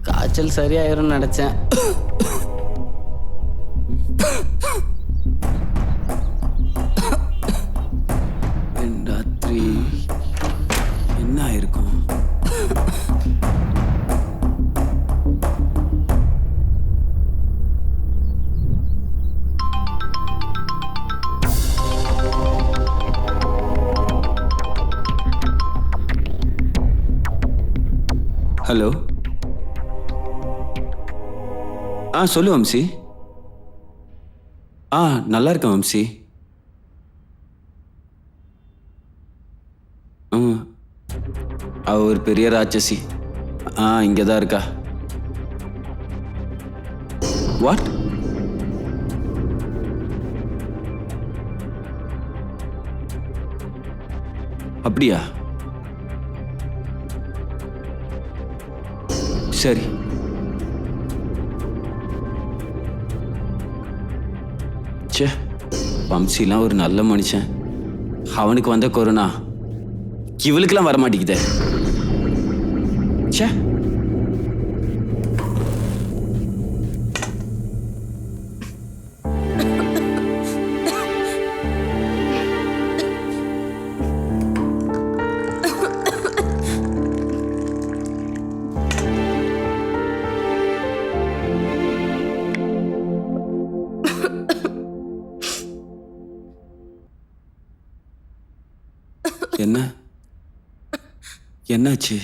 காய்ச்சல் சரியாயிரும்னு நினச்சேன். ராத்திரி என்ன ஆயிருக்கும்? ஹலோ சொல்லு வம்சி. நல்லா இருக்கேன் வம்சி. அவ ஒரு பெரிய ராட்சசி. இங்கே தான் இருக்கா. வாட்? அப்படியா? சரி. ச்சே, வம்சிலாம் ஒரு நல்ல மனுஷன். அவனுக்கு வந்த கொரோனா இவளுக்கெல்லாம் வரமாட்டேங்குதே. ச்சே. என்னாச்சு?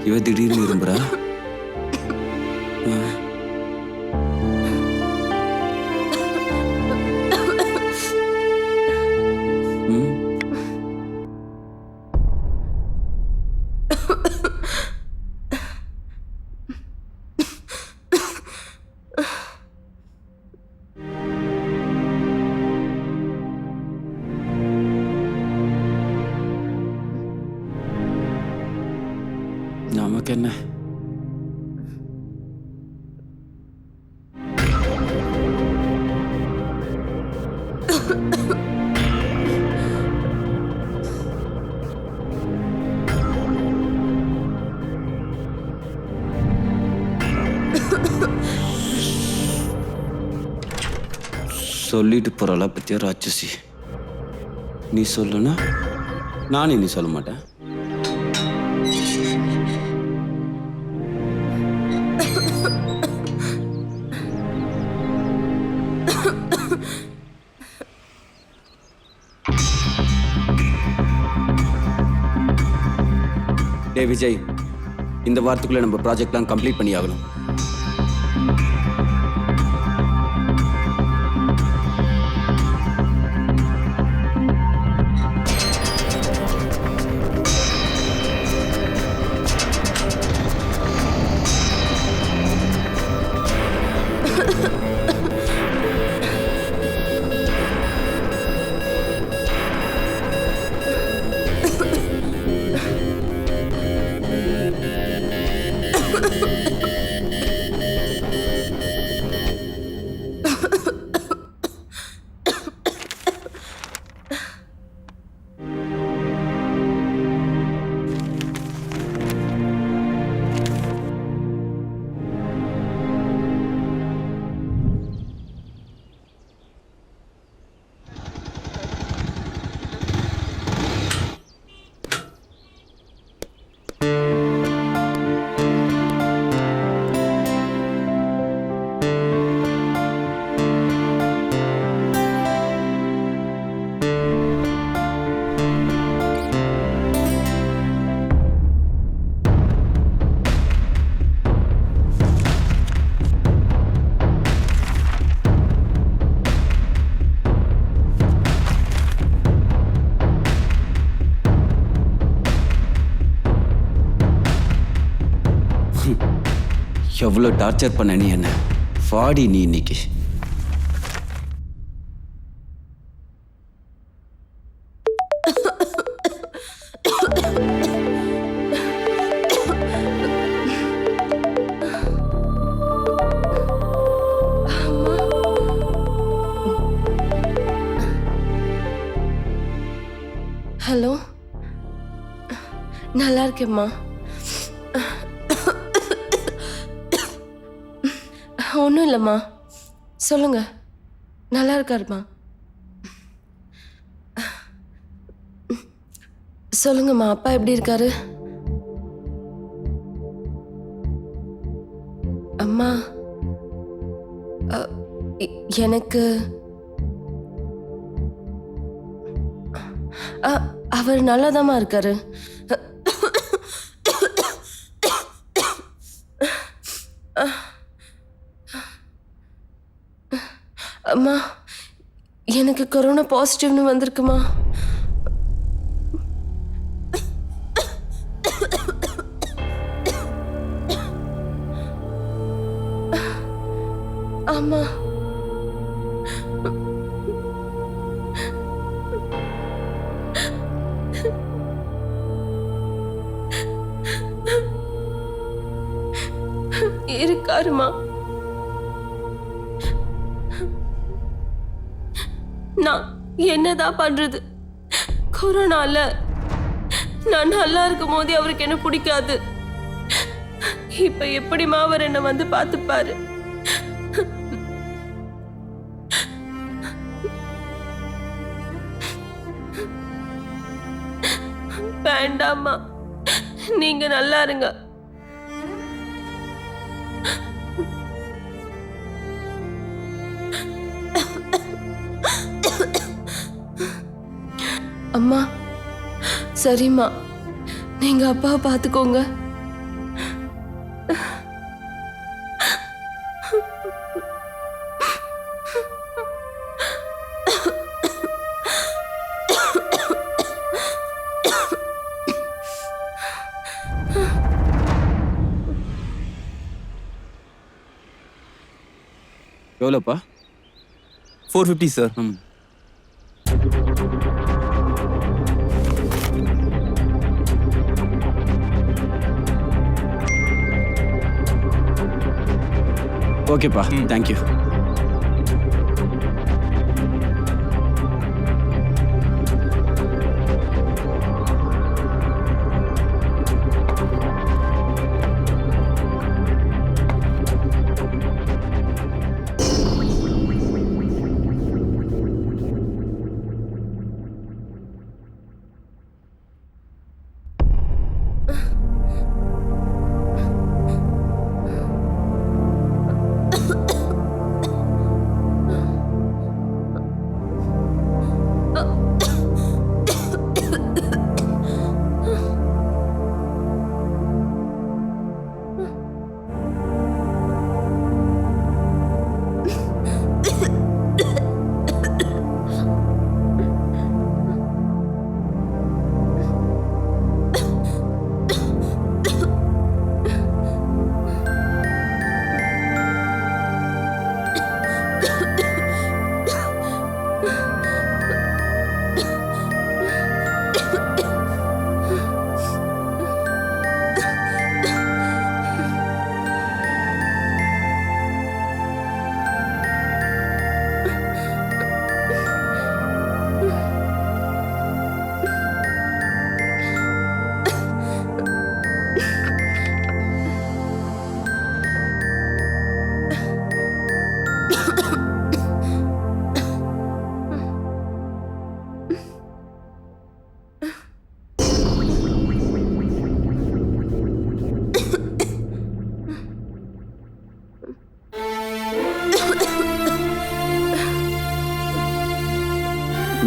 இவ திடீர்னு இரும்புறா. நமக்கு என்ன? சொல்லிட்டு போறாளா பத்தியா ராட்சசி. நீ சொல்லுனா நானே நீ சொல்ல மாட்டேன். டே விஜய், இந்த வாரத்துக்குள்ள நம்ம ப்ராஜெக்ட்லாம் கம்ப்ளீட் பண்ணி ஆகணும். எவ்வளோ டார்ச்சர் பண்ண நீ என்ன. வாடி நீ இன்னைக்கு. ஹலோ, நல்லா இருக்கேம்மா. ஒன்றும் இல்லைம்மா, சொல்லுங்க. நல்லா இருக்காருமா. சொல்லுங்கம்மா, அப்பா எப்படி இருக்காரு? அம்மா, எனக்கு அவர் நல்லாதாம்மா இருக்காரு. அம்மா எனக்கு கொரோனா பாசிட்டிவ்னு வந்திருக்குமா? ஆமா. இருக்காருமா. நான் என்னதான் பண்றது? கொரோனால நான் நல்லா இருக்கும் போதே அவருக்கு என்ன பிடிக்காது. இப்ப எப்படிமா அவர் என்ன வந்து பார்த்துப்பாரு? வேண்டாமா, நீங்க நல்லா இருங்க. அம்மா சரிம்மா, நீங்க அப்பாவை பார்த்துக்கோங்க. எவ்வளோப்பா? 450 சார். ஓகேப்பா, தேங்க்யூ.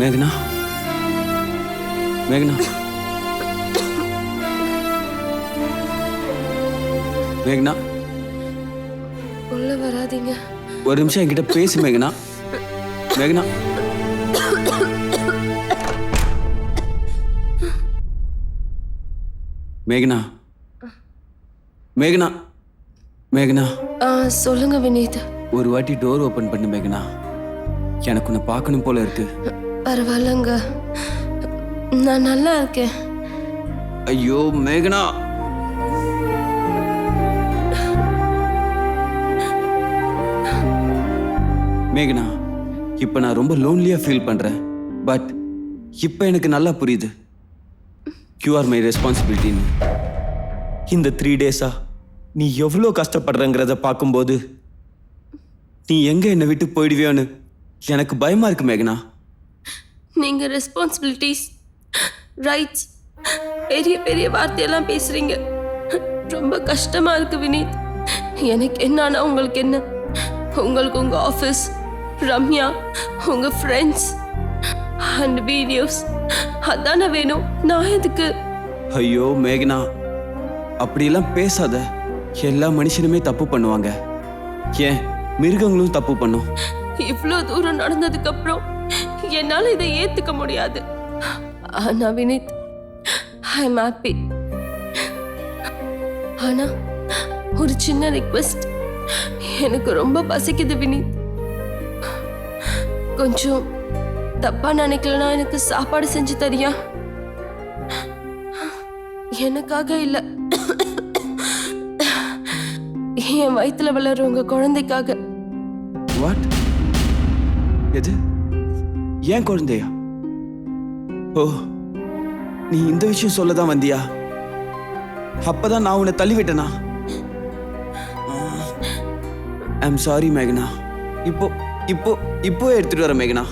மேகனா, மேகனா, மேகனா, உள்ள வராதீங்க. ஒரு நிமிஷம் என்கிட்ட பேசு மேகனா. மேகனா, மேகனா, மேகனா, மேகனா. சொல்லுங்க வினீத். ஒரு வாட்டி டோர் ஓபன் பண்ணு மேகனா. எனக்கு உன்னை பார்க்கணும் போல இருக்கு. பரவாயில்லங்க, நான் நல்லா இருக்கேன். ஐயோ மேகனா. மேகனா, இப்ப நான் ரொம்ப லோன்லியா ஃபீல் பண்றேன். பட் இப்ப எனக்கு நல்லா புரியுது. யூ ஆர் மை ரெஸ்பான்சிபிலிட்டின்னு. இந்த 3 டேஸா நீ எவ்வளோ கஷ்டப்படுறங்கிறத பார்க்கும்போது நீ எங்க என்னை விட்டு போயிடுவியோன்னு எனக்கு பயமா இருக்கு மேகனா. நீங்க ரெஸ்பான்சிபிலிட்டிஸ், ரைட்ஸ், பெரிய பெரிய வார்த்தையெல்லாம் பேசுறீங்க. ரொம்ப கஷ்டமா இருக்கு வினீத். எனக்கு என்னன்னா உங்களுக்கு என்ன? உங்களுக்கு உங்க ஆஃபீஸ், ரம்யா, உங்க ஃப்ரெண்ட்ஸ் அண்ட் வீடியோஸ் அதானே வேணும். நான் எதுக்கு? ஐயோ மேகனா, அப்படியெல்லாம் பேசாத. எல்லா மனுஷனுமே தப்பு பண்ணுவாங்க. ஏன் மிருகங்களும் தப்பு பண்ணும். இவ்வளோ தூரம் நடந்ததுக்கு அப்புறம் என்னால இதை ஏத்துக்க முடியாது. ஆனா வினித், ஐ எம் ஹாப்பி. ஆனா ஒரு சின்ன ரிக்வெஸ்ட், எனக்கு ரொம்ப பசிக்குது வினித். கொஞ்சம் தப்பா நினைக்கலனா எனக்கு சாப்பாடு செஞ்சு தரியா? எனக்காக இல்ல, என் வயித்துல வளர்ற உங்க குழந்தைக்காக. வாட்? எது? ஏன் குழந்தையா? ஓ, நீ இந்த விஷயம் சொல்லதான் வந்தியா? அப்பதான் நான் உன்னை தள்ளி விட்டனா? I'm sorry மேகனா. இப்போ இப்போ இப்போ எடுத்துட்டு வர மேகனா.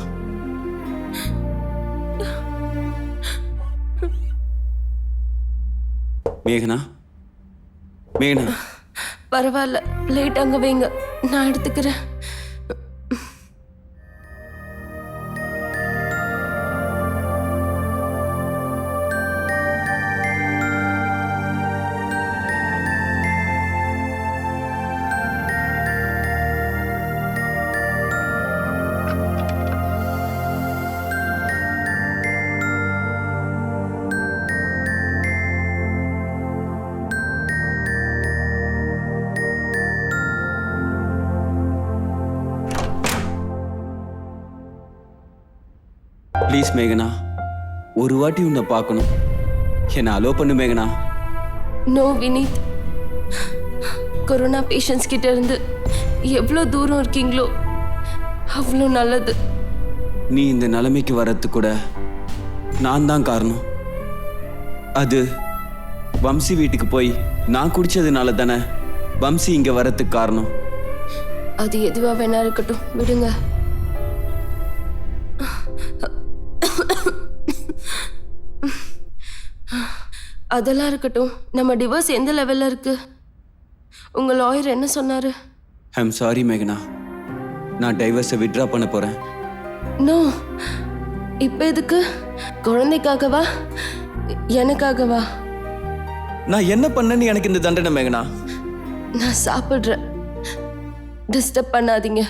மேகனா, மேகனா. பரவாயில்ல, பிளேட் அங்க வைங்க, நான் எடுத்துக்கிறேன். ப்ளீஸ் மேகனா, ஒரு வாட்டி உன்னை பார்க்கணும். என்னை அலோ பண்ணு மேகனா. நோ வினித், கொரோனா பேஷண்ட்ஸ் கிட்ட இருந்து எவ்வளோ தூரம் இருக்கீங்களோ அவ்வளோ நல்லது. நீ இந்த நிலைமைக்கு வர்றது கூட நான் தான் காரணம். அது வம்சி வீட்டுக்கு போய் நான் குடிச்சதுனால தானே வம்சி இங்க வர்றதுக்கு காரணம். அது எதுவா வேணா இருக்கட்டும், விடுங்க. அதெல்லாம் இருக்கட்டும், நம்ம டிவோர்ஸ் எந்த லெவல்ல இருக்கு? உங்க லாயர் என்ன சொன்னாரு? ஐம் சாரி மேகனா, நான் டைவர்ஸை வித்ட்ரா பண்ண போறேன். நோ, இப்ப எதுக்கு? குழந்தைக்காகவா எனக்காகவா? நான் என்ன பண்ணேன்னு எனக்கு இந்த தண்டனை மேகனா? நான் சாப்பிடுறேன், டிஸ்டர்ப் பண்ணாதீங்க.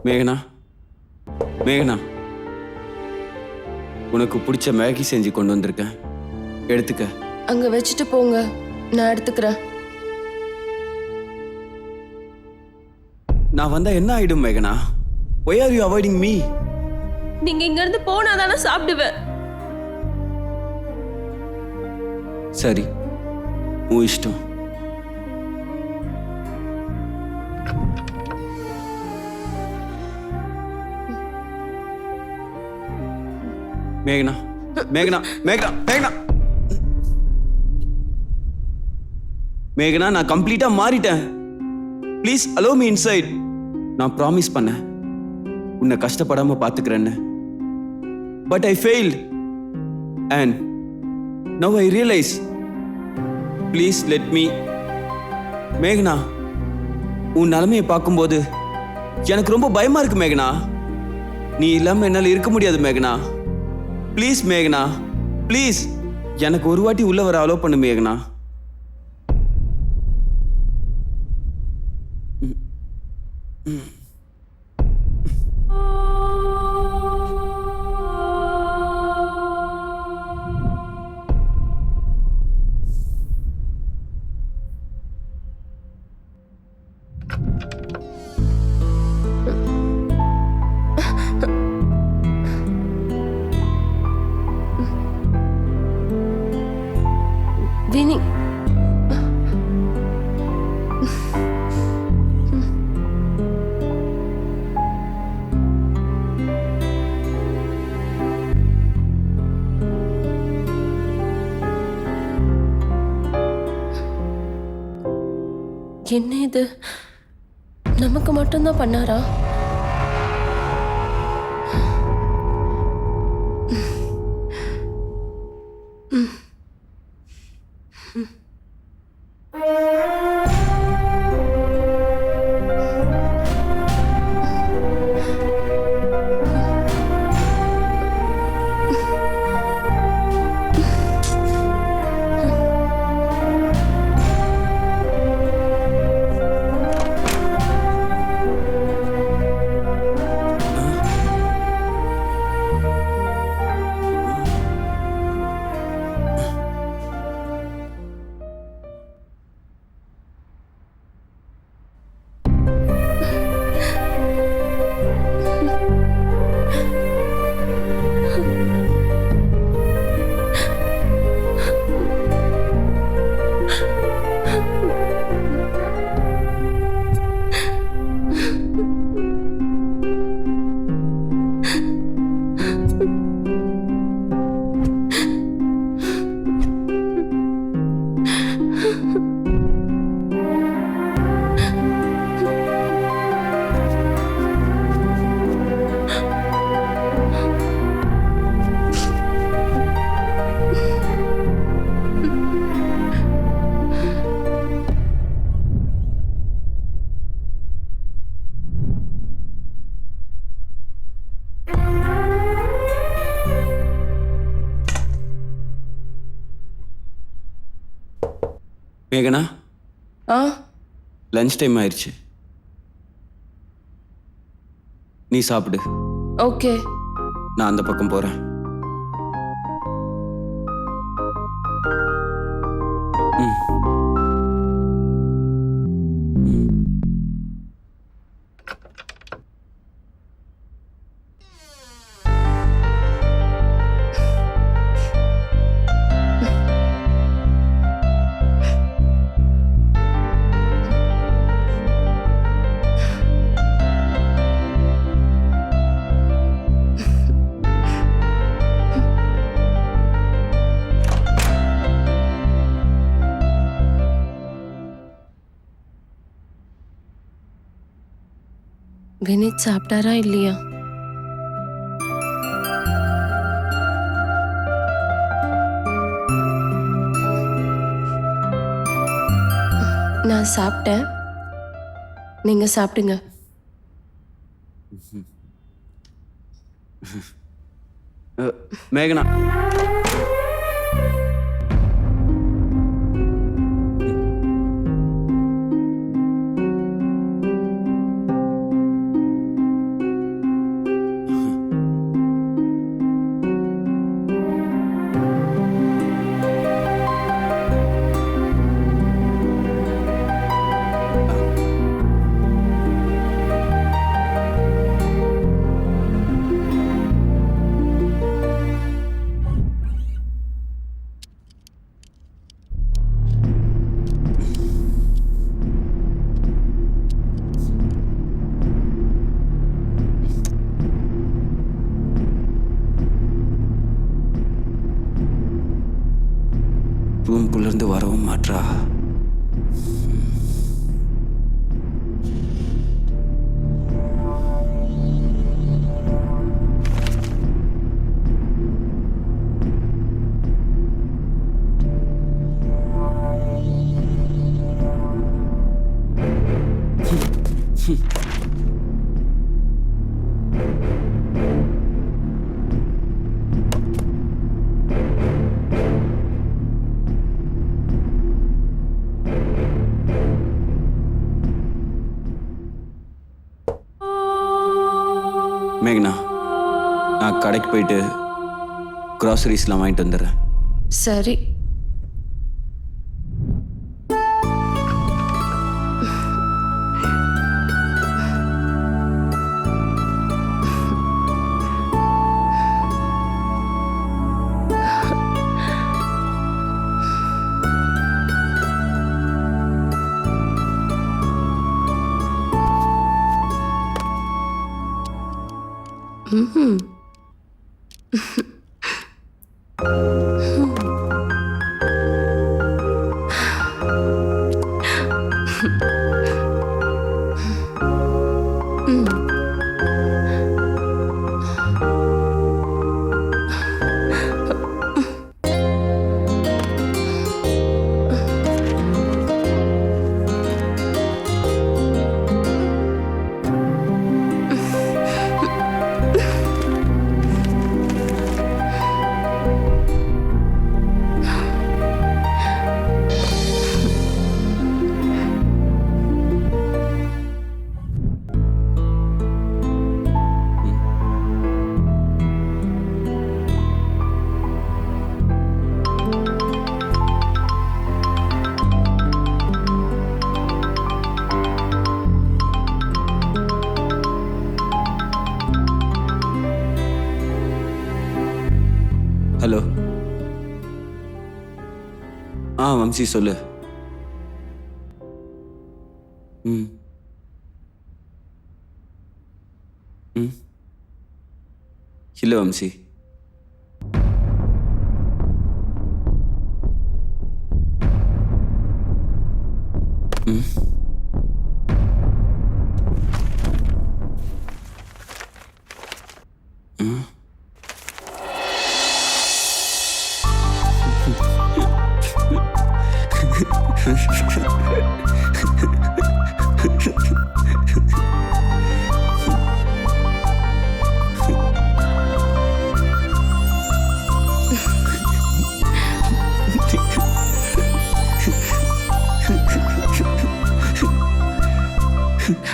மேகனா, மேகனா, உனக்கு பிடிச்ச மேகி செஞ்சு கொண்டு வந்திருக்கேன், எடுத்துக்க. அங்க வச்சுட்டு போங்க, நான் எடுத்துக்கிறேன். நான் வந்தா என்ன ஆயிடும் மேகனா? Why are you avoiding me? நீங்க இங்க இருந்து போனா தானே சாப்பிடுவேன். சரி, உன் இஷ்டம். மேகனா, மேகனா, மேகனா, மேகனா, மேகனா, நான் கம்ப்ளீட்டா மாறிட்டேன். Please allow me inside. நான் ப்ராமிஸ் பண்ணேன் உன்னை கஷ்டப்படாம பாத்துக்கிறேன்னு. But I failed and now I realise. Please let me. மேகனா, உன் நிலைமையை பார்க்கும்போது எனக்கு ரொம்ப பயமா இருக்கு மேகனா. நீ இல்லாம என்னால இருக்க முடியாது மேகனா. ப்ளீஸ் மேகனா, ப்ளீஸ் எனக்கு ஒரு வாட்டி உள்ள வர அலோ பண்ணு மேகனா. என்ன இது நமக்கு மட்டும்தான் பண்ணாரா? மேகனா, ஆ லஞ்ச் டைம் ஆயிடுச்சு. நீ சாப்பிடு, ஓகே. நான் அந்த பக்கம் போறேன். வினித் சாப்பிட்டாரா இல்லையா? நான் சாப்பிட்டேன், நீங்க சாப்பிடுங்க. மேகனா, ரூம்குள்ள இருந்து வரவும் மாட்றா. மேகனா, நான் கடைக்கு போயிட்டு க்ராசரிஸ்லாம் வாங்கிட்டு வந்துடுறேன். சரி. Mm-hmm. வம்சி சொல்லு. ம் ம் இல்லை வம்சி. ம் ம்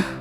ஆ